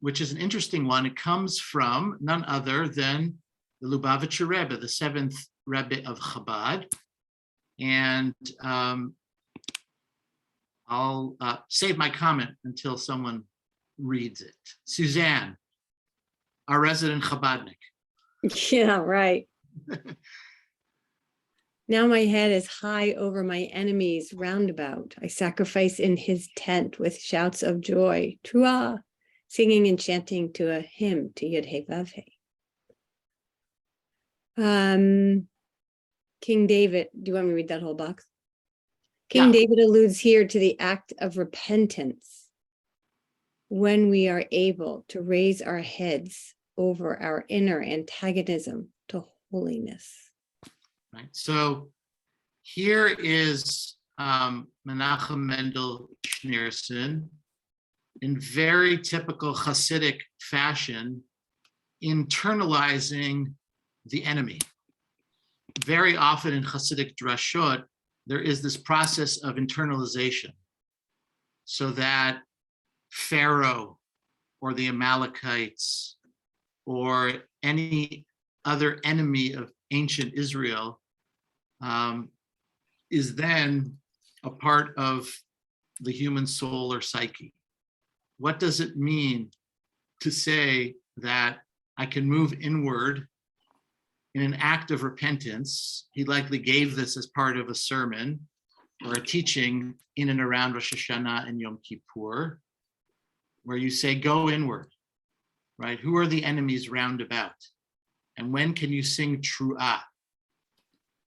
which is an interesting one. It comes from none other than the Lubavitcher Rebbe, the seventh Rebbe of Chabad. And I'll save my comment until someone reads it. Suzanne, our resident Chabadnik. Yeah, right. Now my head is high over my enemies roundabout. I sacrifice in his tent with shouts of joy, Truah, singing and chanting to a hymn to Yud Hey Vav Hey. King David, do you want me to read that whole box? King Yeah. David alludes here to the act of repentance when we are able to raise our heads over our inner antagonism to holiness. Right. So here is Menachem Mendel Schneerson, in very typical Hasidic fashion, internalizing the enemy. Very often in Hasidic drashot, there is this process of internalization, so that Pharaoh or the Amalekites or any other enemy of ancient Israel is then a part of the human soul or psyche. What does it mean to say that I can move inward in an act of repentance? He likely gave this as part of a sermon or a teaching in and around Rosh Hashanah and Yom Kippur, where you say, go inward, right? Who are the enemies round about? And when can you sing tru'ah?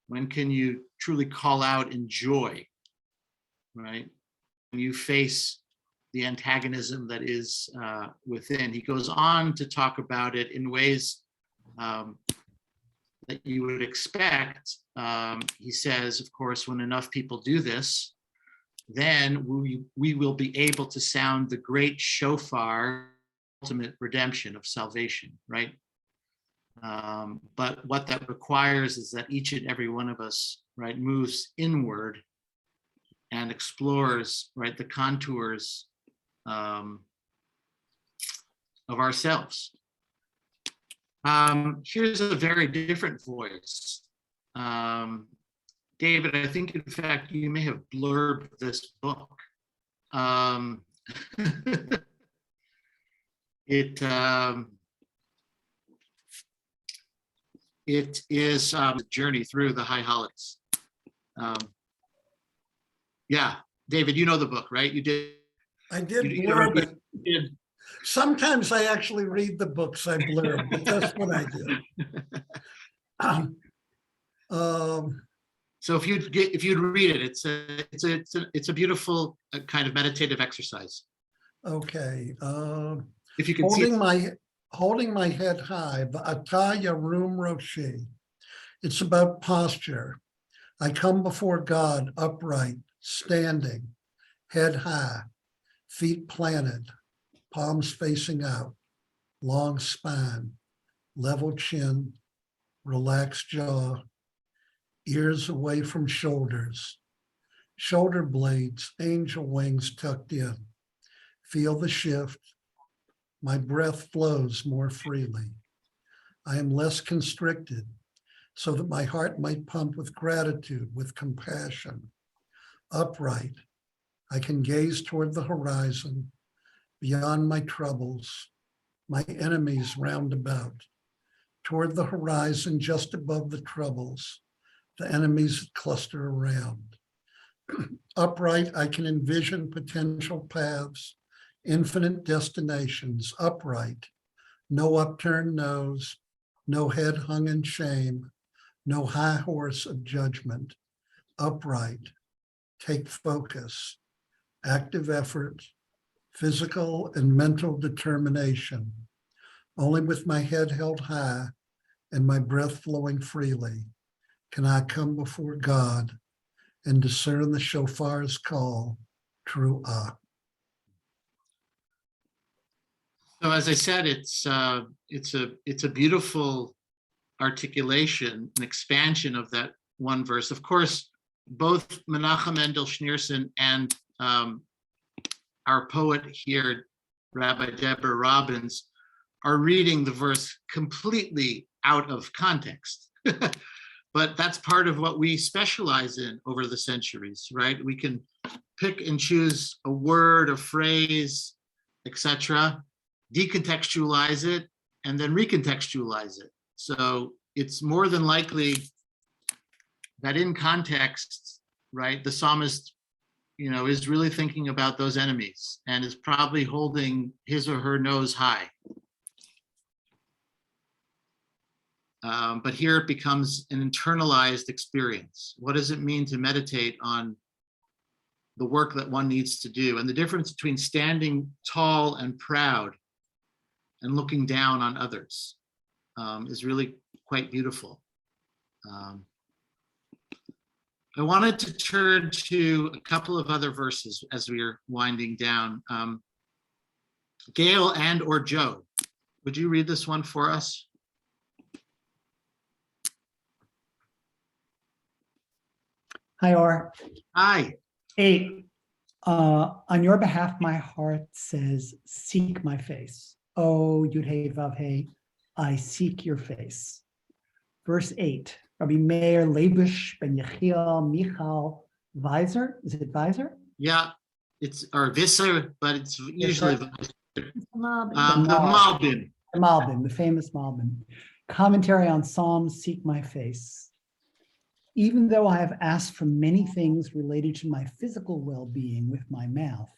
When can you truly call out in joy, right? When you face the antagonism that is within. He goes on to talk about it in ways that you would expect. He says, of course, when enough people do this, then we will be able to sound the great shofar, ultimate redemption of salvation, right? But what that requires is that each and every one of us, right, moves inward and explores, right, the contours of ourselves. Here's a very different voice. David, I think in fact you may have blurbed this book. It is a journey through the high holics. Yeah, David, you know the book, right? You did. I did You blurb it. did. Sometimes I actually read the books I blurb, but that's what I do. So if you'd read it, it's a beautiful kind of meditative exercise. Okay. If you can see it. Holding my head high, Va'ata Yarum Roshi. It's about posture. I come before God upright, standing, head high, feet planted, palms facing out, long spine, level chin, relaxed jaw, ears away from shoulders, shoulder blades, angel wings tucked in. Feel the shift. My breath flows more freely. I am less constricted so that my heart might pump with gratitude, with compassion. Upright, I can gaze toward the horizon, beyond my troubles, my enemies round about, toward the horizon just above the troubles, the enemies that cluster around. Upright, I can envision potential paths, infinite destinations. Upright, no upturned nose, no head hung in shame, no high horse of judgment. Upright, take focus, active effort, physical and mental determination. Only with my head held high and my breath flowing freely can I come before God and discern the shofar's call, tru'ah. So as I said, it's a beautiful articulation, an expansion of that one verse. Of course, both Menachem Mendel Schneerson and our poet here, Rabbi Deborah Robbins, are reading the verse completely out of context. But that's part of what we specialize in over the centuries, right? We can pick and choose a word, a phrase, etc., decontextualize it, and then recontextualize it. So it's more than likely that in context, right, the psalmist, is really thinking about those enemies and is probably holding his or her nose high. But here it becomes an internalized experience. What does it mean to meditate on the work that one needs to do? And the difference between standing tall and proud and looking down on others is really quite beautiful. I wanted to turn to a couple of other verses as we are winding down. Gail and or Joe, would you read this one for us? Hi, Or. Hi. 8. On your behalf, my heart says, seek my face. Oh, Yud-Hey Vav-Hey, I seek your face. Verse 8, Rabbi Meir Leibush Ben Yechiel Michal Weiser. Is it Weiser? Yeah, it's or Visser, but it's usually the Malbim. Malbim. The Malbim, the famous Malbim. Commentary on Psalms, seek my face. Even though I have asked for many things related to my physical well-being with my mouth,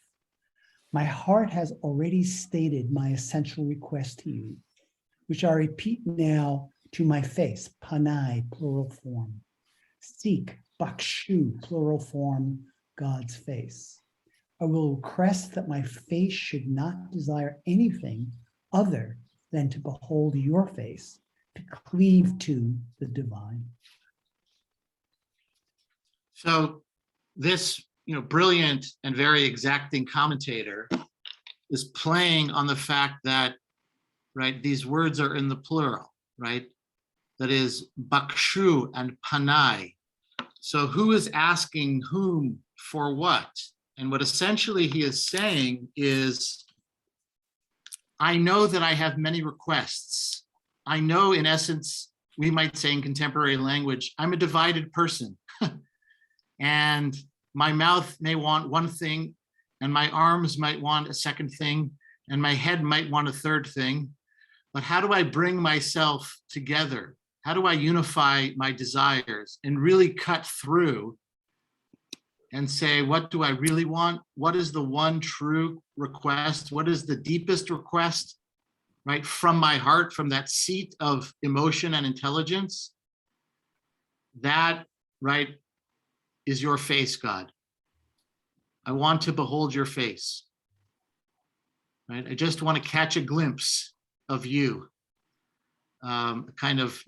my heart has already stated my essential request to you, which I repeat now to my face, panai, plural form. Seek, bakshu, plural form, God's face. I will request that my face should not desire anything other than to behold your face, to cleave to the divine. So this, brilliant and very exacting commentator is playing on the fact that, right, these words are in the plural, right? That is bakshu and panai. So who is asking whom for what? And what essentially he is saying is, I know that I have many requests. I know, in essence, we might say in contemporary language, I'm a divided person. And my mouth may want one thing, and my arms might want a second thing, and my head might want a third thing. But how do I bring myself together? How do I unify my desires and really cut through and say, what do I really want? What is the one true request? What is the deepest request, right? From my heart, from that seat of emotion and intelligence? That, right, is your face, God. I want to behold your face, right? I just want to catch a glimpse of you, kind of,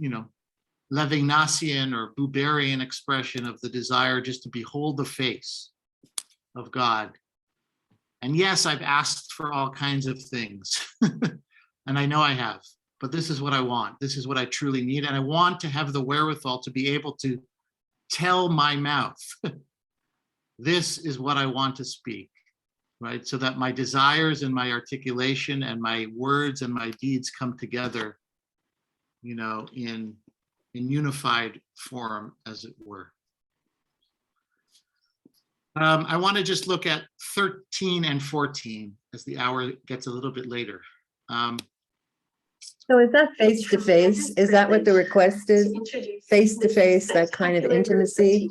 Levinasian or Buberian expression of the desire just to behold the face of God. And yes, I've asked for all kinds of things, and I know I have, but this is what I want. This is what I truly need. And I want to have the wherewithal to be able to tell my mouth, this is what I want to speak, right? So that my desires and my articulation and my words and my deeds come together, in unified form, as it were. I want to just look at 13 and 14 as the hour gets a little bit later. So is that face to face? Is that what the request is? Face to face, that kind of intimacy?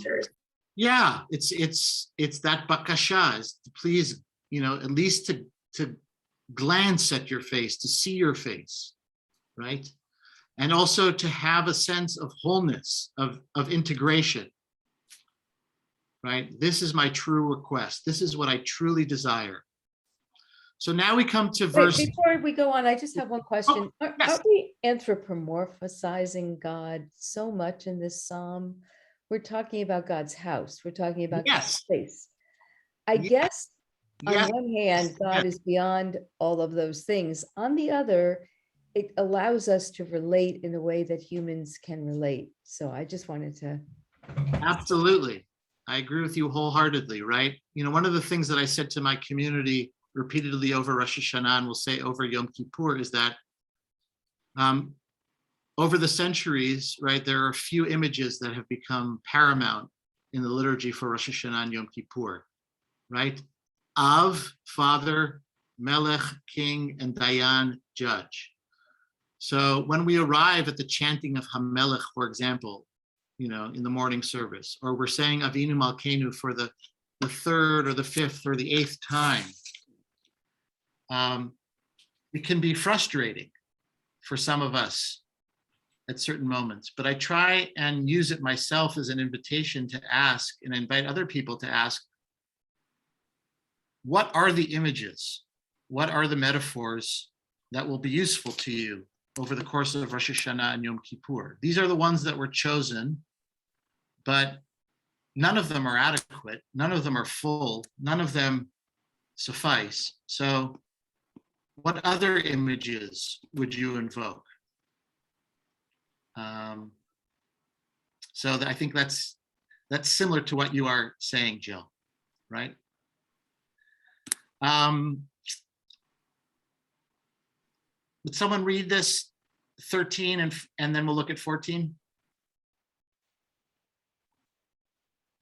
Yeah, it's that bakasha, is to please, at least to glance at your face, to see your face, right? And also to have a sense of wholeness, of integration, right? This is my true request. This is what I truly desire. So now we come to verse. Wait, before we go on, I just have one question. Yes. Aren't we anthropomorphizing God so much in this psalm? We're talking about God's house. We're talking about God's place. I guess on one hand, God is beyond all of those things. On the other, it allows us to relate in a way that humans can relate. So I just wanted to. Absolutely. I agree with you wholeheartedly, right? One of the things that I said to my community repeatedly over Rosh Hashanah, and we'll say over Yom Kippur, is that over the centuries, right, there are a few images that have become paramount in the liturgy for Rosh Hashanah and Yom Kippur, right? Av, father, Melech, king, and Dayan, judge. So when we arrive at the chanting of Hamelech, for example, in the morning service, or we're saying Avinu Malkeinu for the third or the fifth or the eighth time, it can be frustrating for some of us at certain moments, but I try and use it myself as an invitation to ask and invite other people to ask, what are the images? What are the metaphors that will be useful to you over the course of Rosh Hashanah and Yom Kippur? These are the ones that were chosen, but none of them are adequate, none of them are full, none of them suffice. So what other images would you invoke? So I think that's similar to what you are saying, Jill, right? Would someone read this 13 and then we'll look at 14?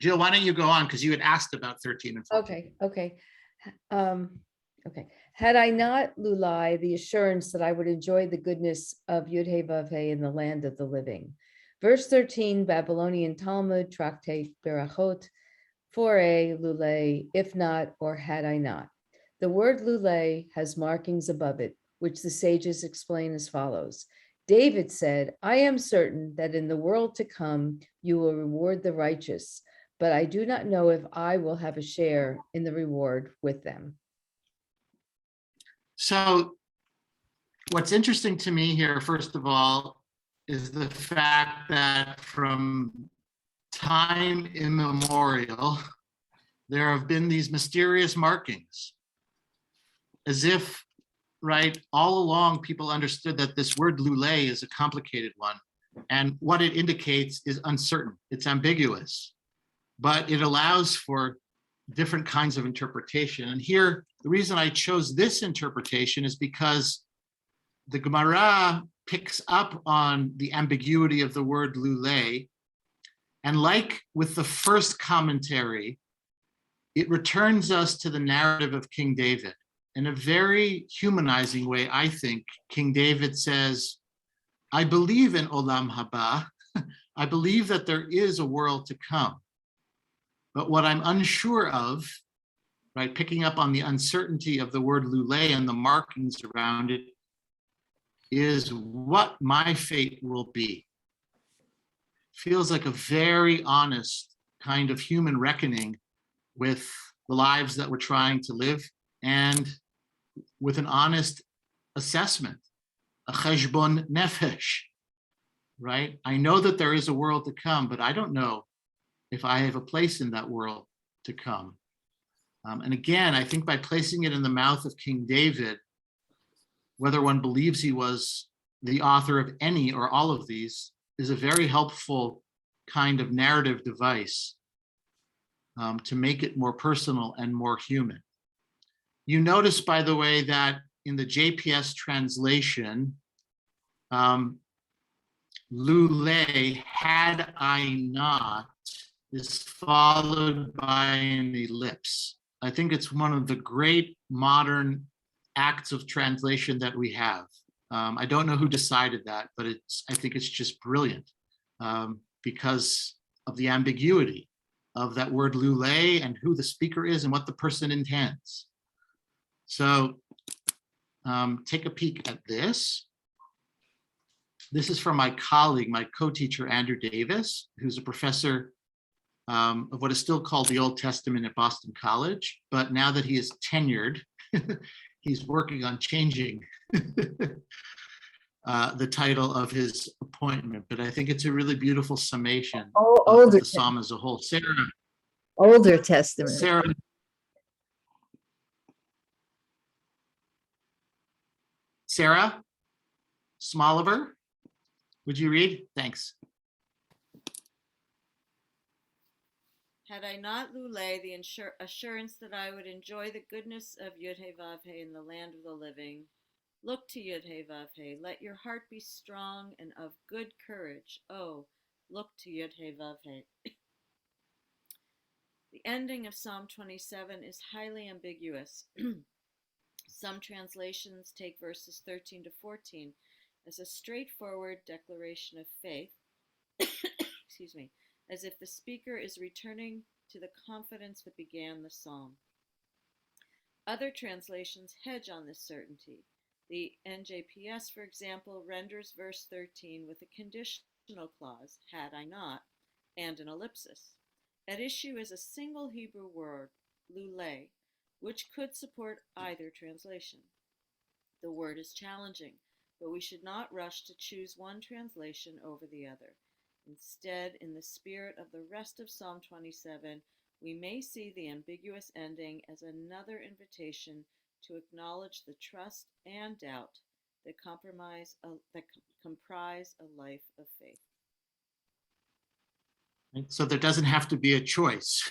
Jill, why don't you go on, because you had asked about 13 and 14. Okay. Okay. Had I not, Lulai, the assurance that I would enjoy the goodness of Yud-Heh Vav-Heh in the land of the living. Verse 13, Babylonian Talmud, Tractate Berachot, 4a, Lulay, if not, or had I not. The word Lulay has markings above it, which the sages explain as follows. David said, I am certain that in the world to come, you will reward the righteous, but I do not know if I will have a share in the reward with them. So what's interesting to me here, first of all, is the fact that from time immemorial, there have been these mysterious markings, as if, right, all along people understood that this word lulay is a complicated one, and what it indicates is uncertain, it's ambiguous, but it allows for different kinds of interpretation. And here, the reason I chose this interpretation is because the Gemara picks up on the ambiguity of the word lulay, and like with the first commentary, it returns us to the narrative of King David. In a very humanizing way, I think, King David says, I believe in Olam Haba. I believe that there is a world to come. But what I'm unsure of, right, picking up on the uncertainty of the word lulay and the markings around it, is what my fate will be. Feels like a very honest kind of human reckoning with the lives that we're trying to live, and with an honest assessment, a cheshbon nefesh, right? I know that there is a world to come, but I don't know if I have a place in that world to come. And again, I think by placing it in the mouth of King David, whether one believes he was the author of any or all of these, is a very helpful kind of narrative device to make it more personal and more human. You notice, by the way, that in the JPS translation, lulay, had I not, is followed by an ellipse. I think it's one of the great modern acts of translation that we have. I don't know who decided that, but I think it's just brilliant because of the ambiguity of that word lulay and who the speaker is and what the person intends. So take a peek at this. This is from my colleague, my co-teacher, Andrew Davis, who's a professor of what is still called the Old Testament at Boston College. But now that he is tenured, he's working on changing the title of his appointment. But I think it's a really beautiful summation of the psalm as a whole. Sarah. Older Testament. Sarah. Sarah Smoliver, would you read? Thanks. Had I not lulay, the assurance that I would enjoy the goodness of Yud-Heh Vav-Heh in the land of the living, look to Yud-Heh Vav-Heh. Let your heart be strong and of good courage. Oh, look to Yud-Heh Vav-Heh. The ending of Psalm 27 is highly ambiguous. Some translations take verses 13 to 14 as a straightforward declaration of faith, excuse me, as if the speaker is returning to the confidence that began the psalm. Other translations hedge on this certainty. The NJPS, for example, renders verse 13 with a conditional clause, had I not, and an ellipsis. At issue is a single Hebrew word, lulay, which could support either translation. The word is challenging, but we should not rush to choose one translation over the other. Instead, in the spirit of the rest of Psalm 27, we may see the ambiguous ending as another invitation to acknowledge the trust and doubt that comprise a life of faith. Right? So there doesn't have to be a choice,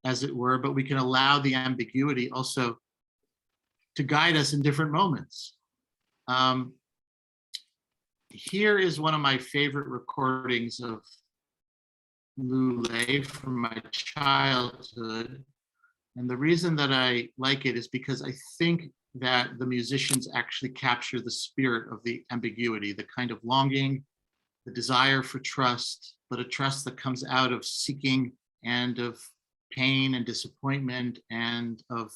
as it were, but we can allow the ambiguity also to guide us in different moments. Here is one of my favorite recordings of Lulé from my childhood. And the reason that I like it is because I think that the musicians actually capture the spirit of the ambiguity, the kind of longing, the desire for trust, but a trust that comes out of seeking and of pain and disappointment and of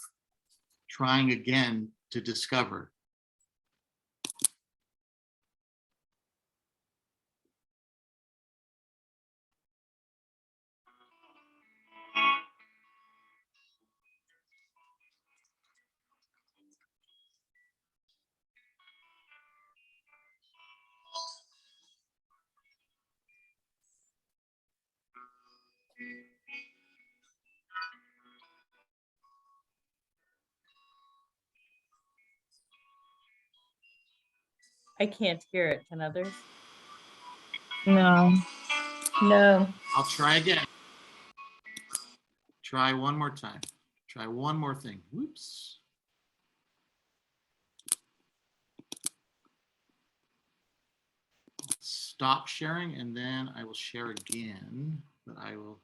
trying again to discover. I can't hear it. Can others? No. No. I'll try again. Try one more time. Try one more thing. Whoops. Stop sharing and then I will share again, but I will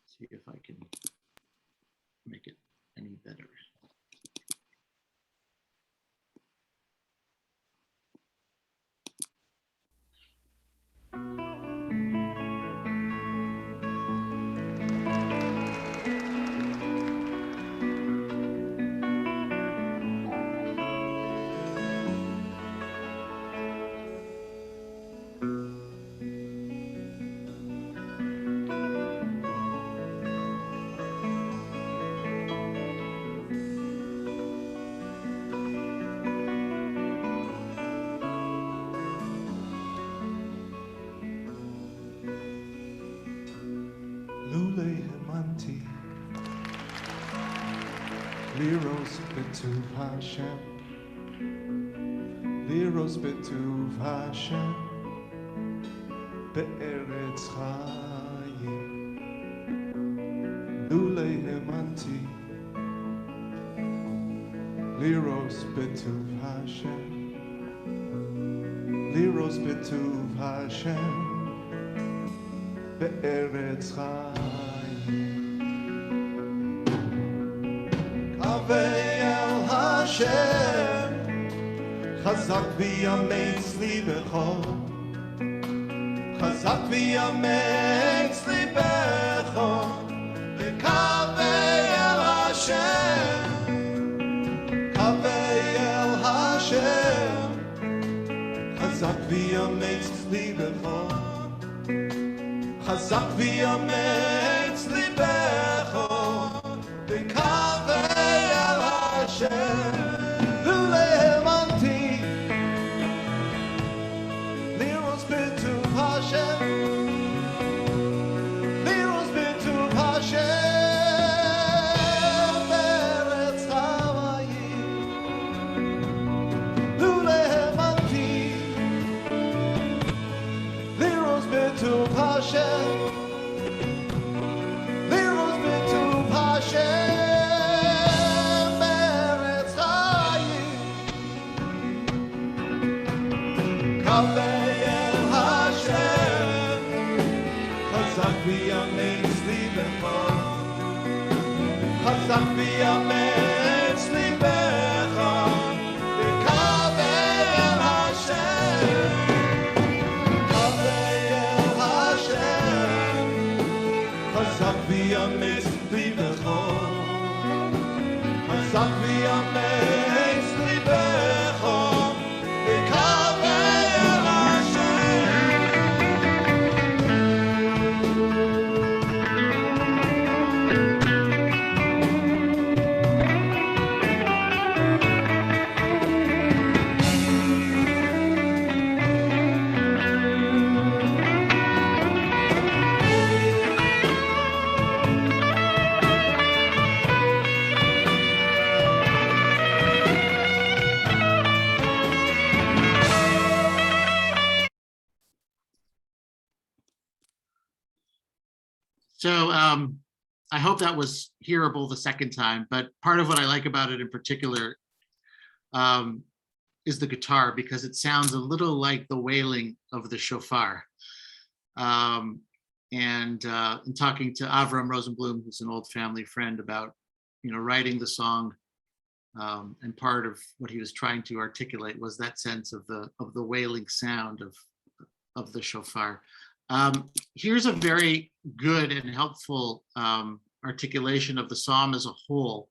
see if I can make it any better. Liros betuv Hashem, Liros betuv Hashem, be'eretz chayim, lulei hemanti, Liros betuv Hashem, Liros betuv Hashem, be'eretz chayim. El Hashem, Chazak v'yameitz libecho, Chazak v'yameitz libecho, Kaveh El Hashem, Kaveh El Hashem, Chazak v'yameitz libecho, Chazak v'yameitz libecho, Kaveh Levanti, Liros betuv Hashem, Liros betuv Hashem, be'eretz chayim, Levanti, Liros betuv Hashem, Liros betuv Hashem. Kaveh El Hashem, Chazak v'yameitz libecho, Chazak v'yameitz libecho, Kaveh El Hashem, Kaveh El Hashem, Chazak v'yameitz libecho, Chazak v'yameitz libecho. So I hope that was hearable the second time, but part of what I like about it in particular is the guitar, because it sounds a little like the wailing of the shofar. And in talking to Avram Rosenblum, who's an old family friend, about writing the song, and part of what he was trying to articulate was that sense of the wailing sound of the shofar. Here's a very good and helpful articulation of the psalm as a whole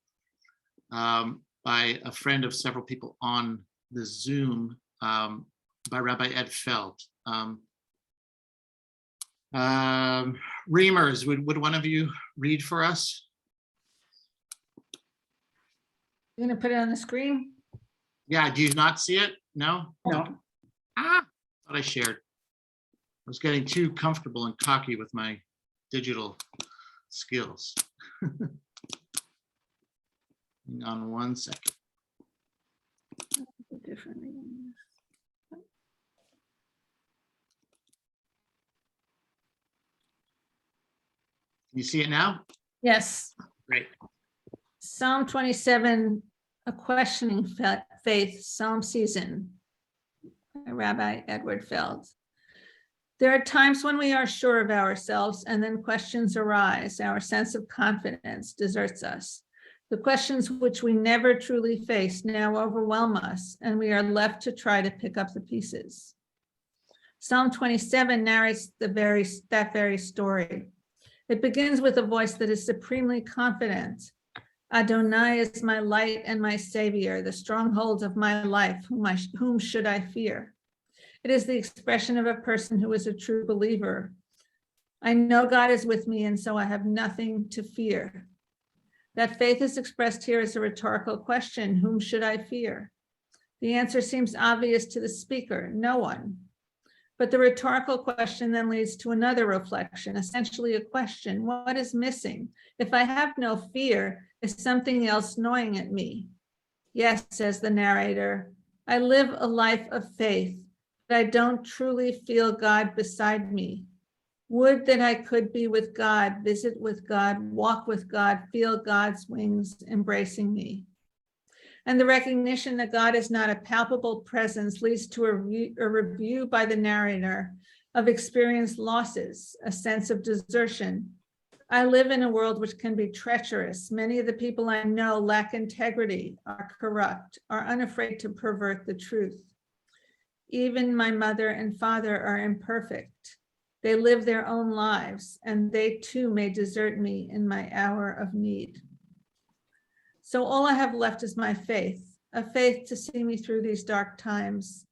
by a friend of several people on the Zoom, by Rabbi Ed Feld. Reimers, would one of you read for us? You're gonna put it on the screen? Yeah, do you not see it? No? No. Thought I shared. I was getting too comfortable and cocky with my digital skills. Hang on one second. Differently. You see it now? Yes. Great. Psalm 27, a questioning faith, Psalm season, by Rabbi Edward Feld. There are times when we are sure of ourselves and then questions arise. Our sense of confidence deserts us. The questions which we never truly face now overwhelm us, and we are left to try to pick up the pieces. Psalm 27 narrates that very story. It begins with a voice that is supremely confident. Adonai is my light and my savior, the stronghold of my life, whom should I fear? It is the expression of a person who is a true believer. I know God is with me, and so I have nothing to fear. That faith is expressed here as a rhetorical question: whom should I fear? The answer seems obvious to the speaker: no one. But the rhetorical question then leads to another reflection, essentially a question: what is missing? If I have no fear, is something else gnawing at me? Yes, says the narrator, I live a life of faith, but I don't truly feel God beside me. Would that I could be with God, visit with God, walk with God, feel God's wings embracing me. And the recognition that God is not a palpable presence leads to a review by the narrator of experienced losses, a sense of desertion. I live in a world which can be treacherous. Many of the people I know lack integrity, are corrupt, are unafraid to pervert the truth. Even my mother and father are imperfect. They live their own lives, and they too may desert me in my hour of need. So all I have left is my faith, a faith to see me through these dark times.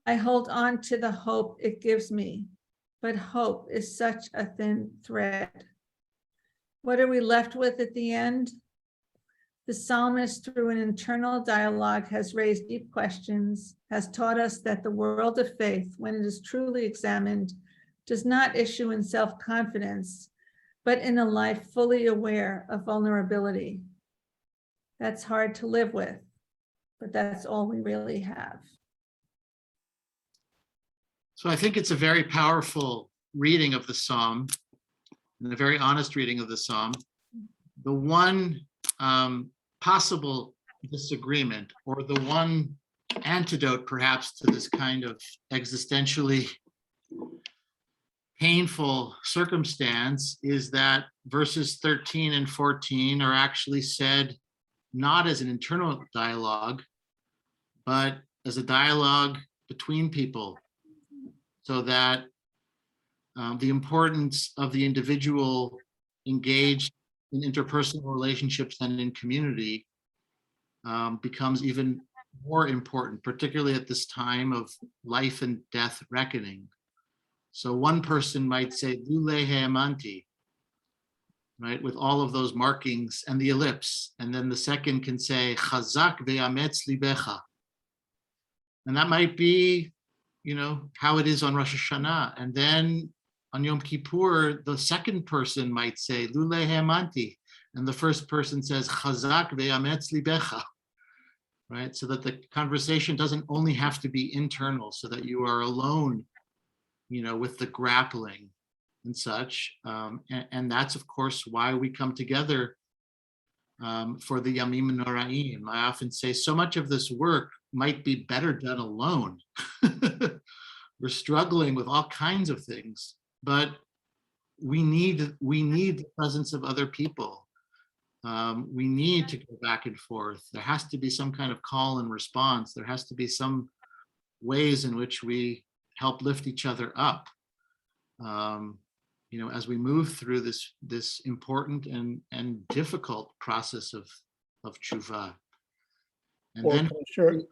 I hold on to the hope it gives me, but hope is such a thin thread. What are we left with at the end? The psalmist, through an internal dialogue, has raised deep questions, has taught us that the world of faith, when it is truly examined, does not issue in self-confidence, but in a life fully aware of vulnerability. That's hard to live with, but that's all we really have. So I think it's a very powerful reading of the psalm, and a very honest reading of the psalm. The one possible disagreement, or the one antidote perhaps to this kind of existentially painful circumstance, is that verses 13 and 14 are actually said not as an internal dialogue, but as a dialogue between people, so that the importance of the individual engaged in interpersonal relationships and in community becomes even more important, particularly at this time of life and death reckoning. So one person might say, Lule Heamanti, right, with all of those markings and the ellipse. And then the second can say, Chazak ve'ametz libecha. And that might be, how it is on Rosh Hashanah. And then on Yom Kippur, the second person might say, Lule Heamanti. And the first person says, Chazak ve'ametz libecha. Right? So that the conversation doesn't only have to be internal, so that you are alone, with the grappling and such. And that's, of course, why we come together for the Yamim Noraim. I often say so much of this work might be better done alone. We're struggling with all kinds of things, but we need the presence of other people. We need to go back and forth. There has to be some kind of call and response. There has to be some ways in which we help lift each other up. As we move through this important and difficult process of tshuva. And Well, then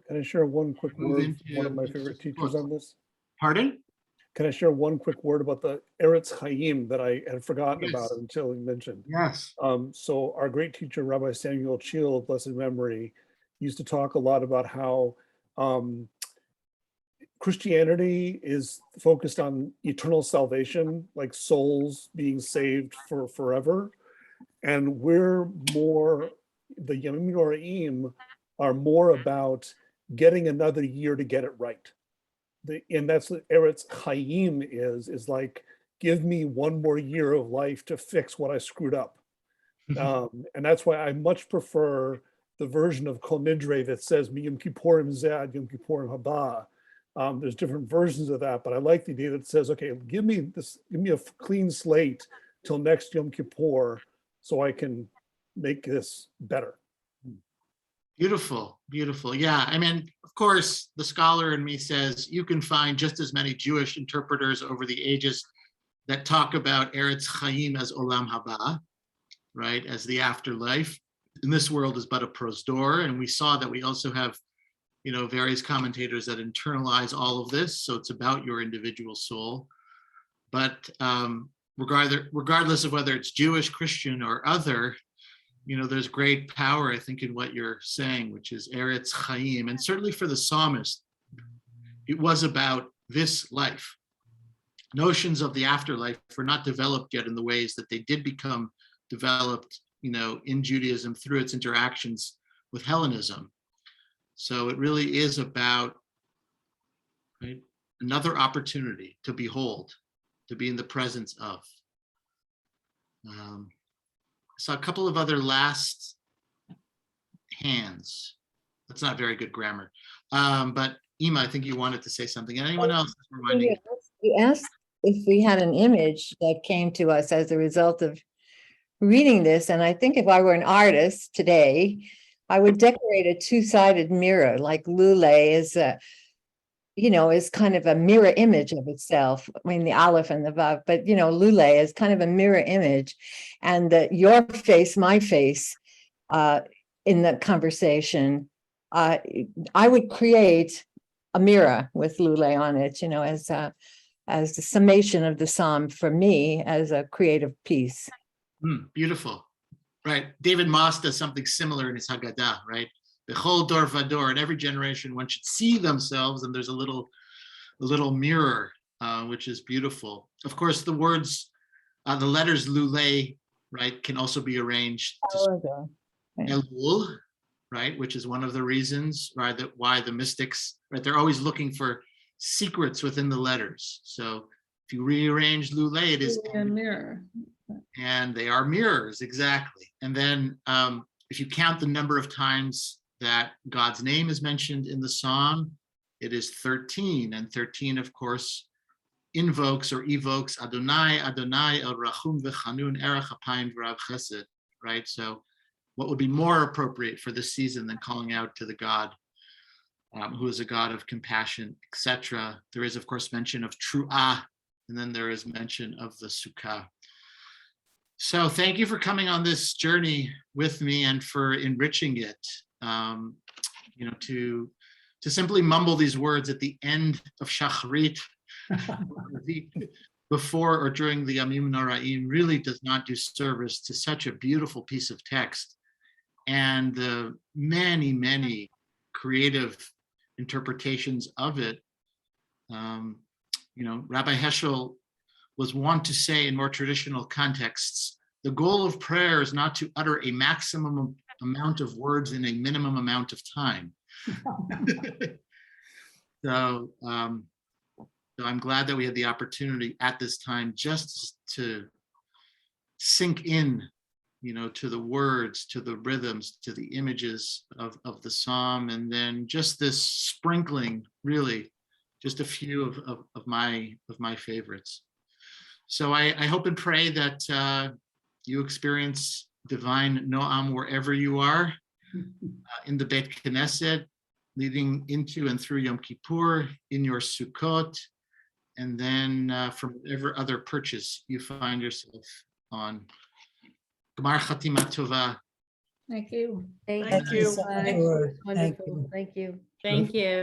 can I share one quick move word into from one of my favorite teachers Sukkot. on this? Pardon? Can I share one quick word about the Eretz Chaim that I had forgotten about Yes. until you mentioned? Yes. So our great teacher, Rabbi Samuel Chiel, of blessed memory, used to talk a lot about how Christianity is focused on eternal salvation, like souls being saved for forever. And we're more, the Yamim Noraim are more about getting another year to get it right. And that's what Eretz Chaim is like, give me one more year of life to fix what I screwed up. And that's why I much prefer the version of Kol Nidre that says Yom Kippurim Zeh ad Yom Kippurim Haba. There's different versions of that, but I like the idea that says, okay, give me a clean slate till next Yom Kippur so I can make this better. Beautiful, beautiful. Yeah, I mean, of course, the scholar in me says you can find just as many Jewish interpreters over the ages that talk about Eretz Chaim as Olam Haba, right, as the afterlife. And this world is but a prosdor, and we saw that we also have, various commentators that internalize all of this. So it's about your individual soul. But regardless of whether it's Jewish, Christian, or other, there's great power, I think, in what you're saying, which is Eretz Chaim. And certainly for the psalmist, it was about this life. Notions of the afterlife were not developed yet in the ways that they did become developed, in Judaism through its interactions with Hellenism. So it really is about, right, another opportunity to behold, to be in the presence of. So a couple of other last hands. That's not very good grammar. But Ima, I think you wanted to say something. And anyone else? You asked if we had an image that came to us as a result of reading this. And I think if I were an artist today, I would decorate a two-sided mirror, like Lule is is kind of a mirror image of itself. I mean, the Aleph and the Vav, but Lule is kind of a mirror image, and your face, my face, in the conversation, I would create a mirror with Lule on it, as the summation of the psalm for me as a creative piece. Beautiful, right? David Moss does something similar in his Haggadah, right? Bechol dor vador, in every generation, one should see themselves, and there's a little mirror, which is beautiful. Of course, the words, the letters Lule, right, can also be arranged to Elul, right, which is one of the reasons, right, that why the mystics, right, they're always looking for secrets within the letters. So if you rearrange Lule, it is a mirror. And they are mirrors, exactly. And then if you count the number of times that God's name is mentioned in the psalm, it is 13. And 13, of course, invokes or evokes Adonai, Adonai, El Rachum V'Chanun, Erech Apayim V'Rav Chesed, right? So what would be more appropriate for this season than calling out to the God who is a God of compassion, etc. There is, of course, mention of Tru'ah, and then there is mention of the Sukkah. So thank you for coming on this journey with me and for enriching it. To simply mumble these words at the end of Shacharit before or during the Yamim Noraim really does not do service to such a beautiful piece of text and the many, many creative interpretations of it. Rabbi Heschel was wont to say in more traditional contexts, the goal of prayer is not to utter a maximum amount of words in a minimum amount of time. So So I'm glad that we had the opportunity at this time just to sink in, to the words, to the rhythms, to the images of the psalm, and then just this sprinkling, really, just a few of my favorites. So I hope and pray that you experience divine Noam wherever you are, in the Beit Knesset, leading into and through Yom Kippur, in your Sukkot, and then from whatever other purchase you find yourself on. Gmar Chatima Tova. Thank you. Thank Thank you you. so much. Sure. Thank Wonderful. you. Thank you. Thank you.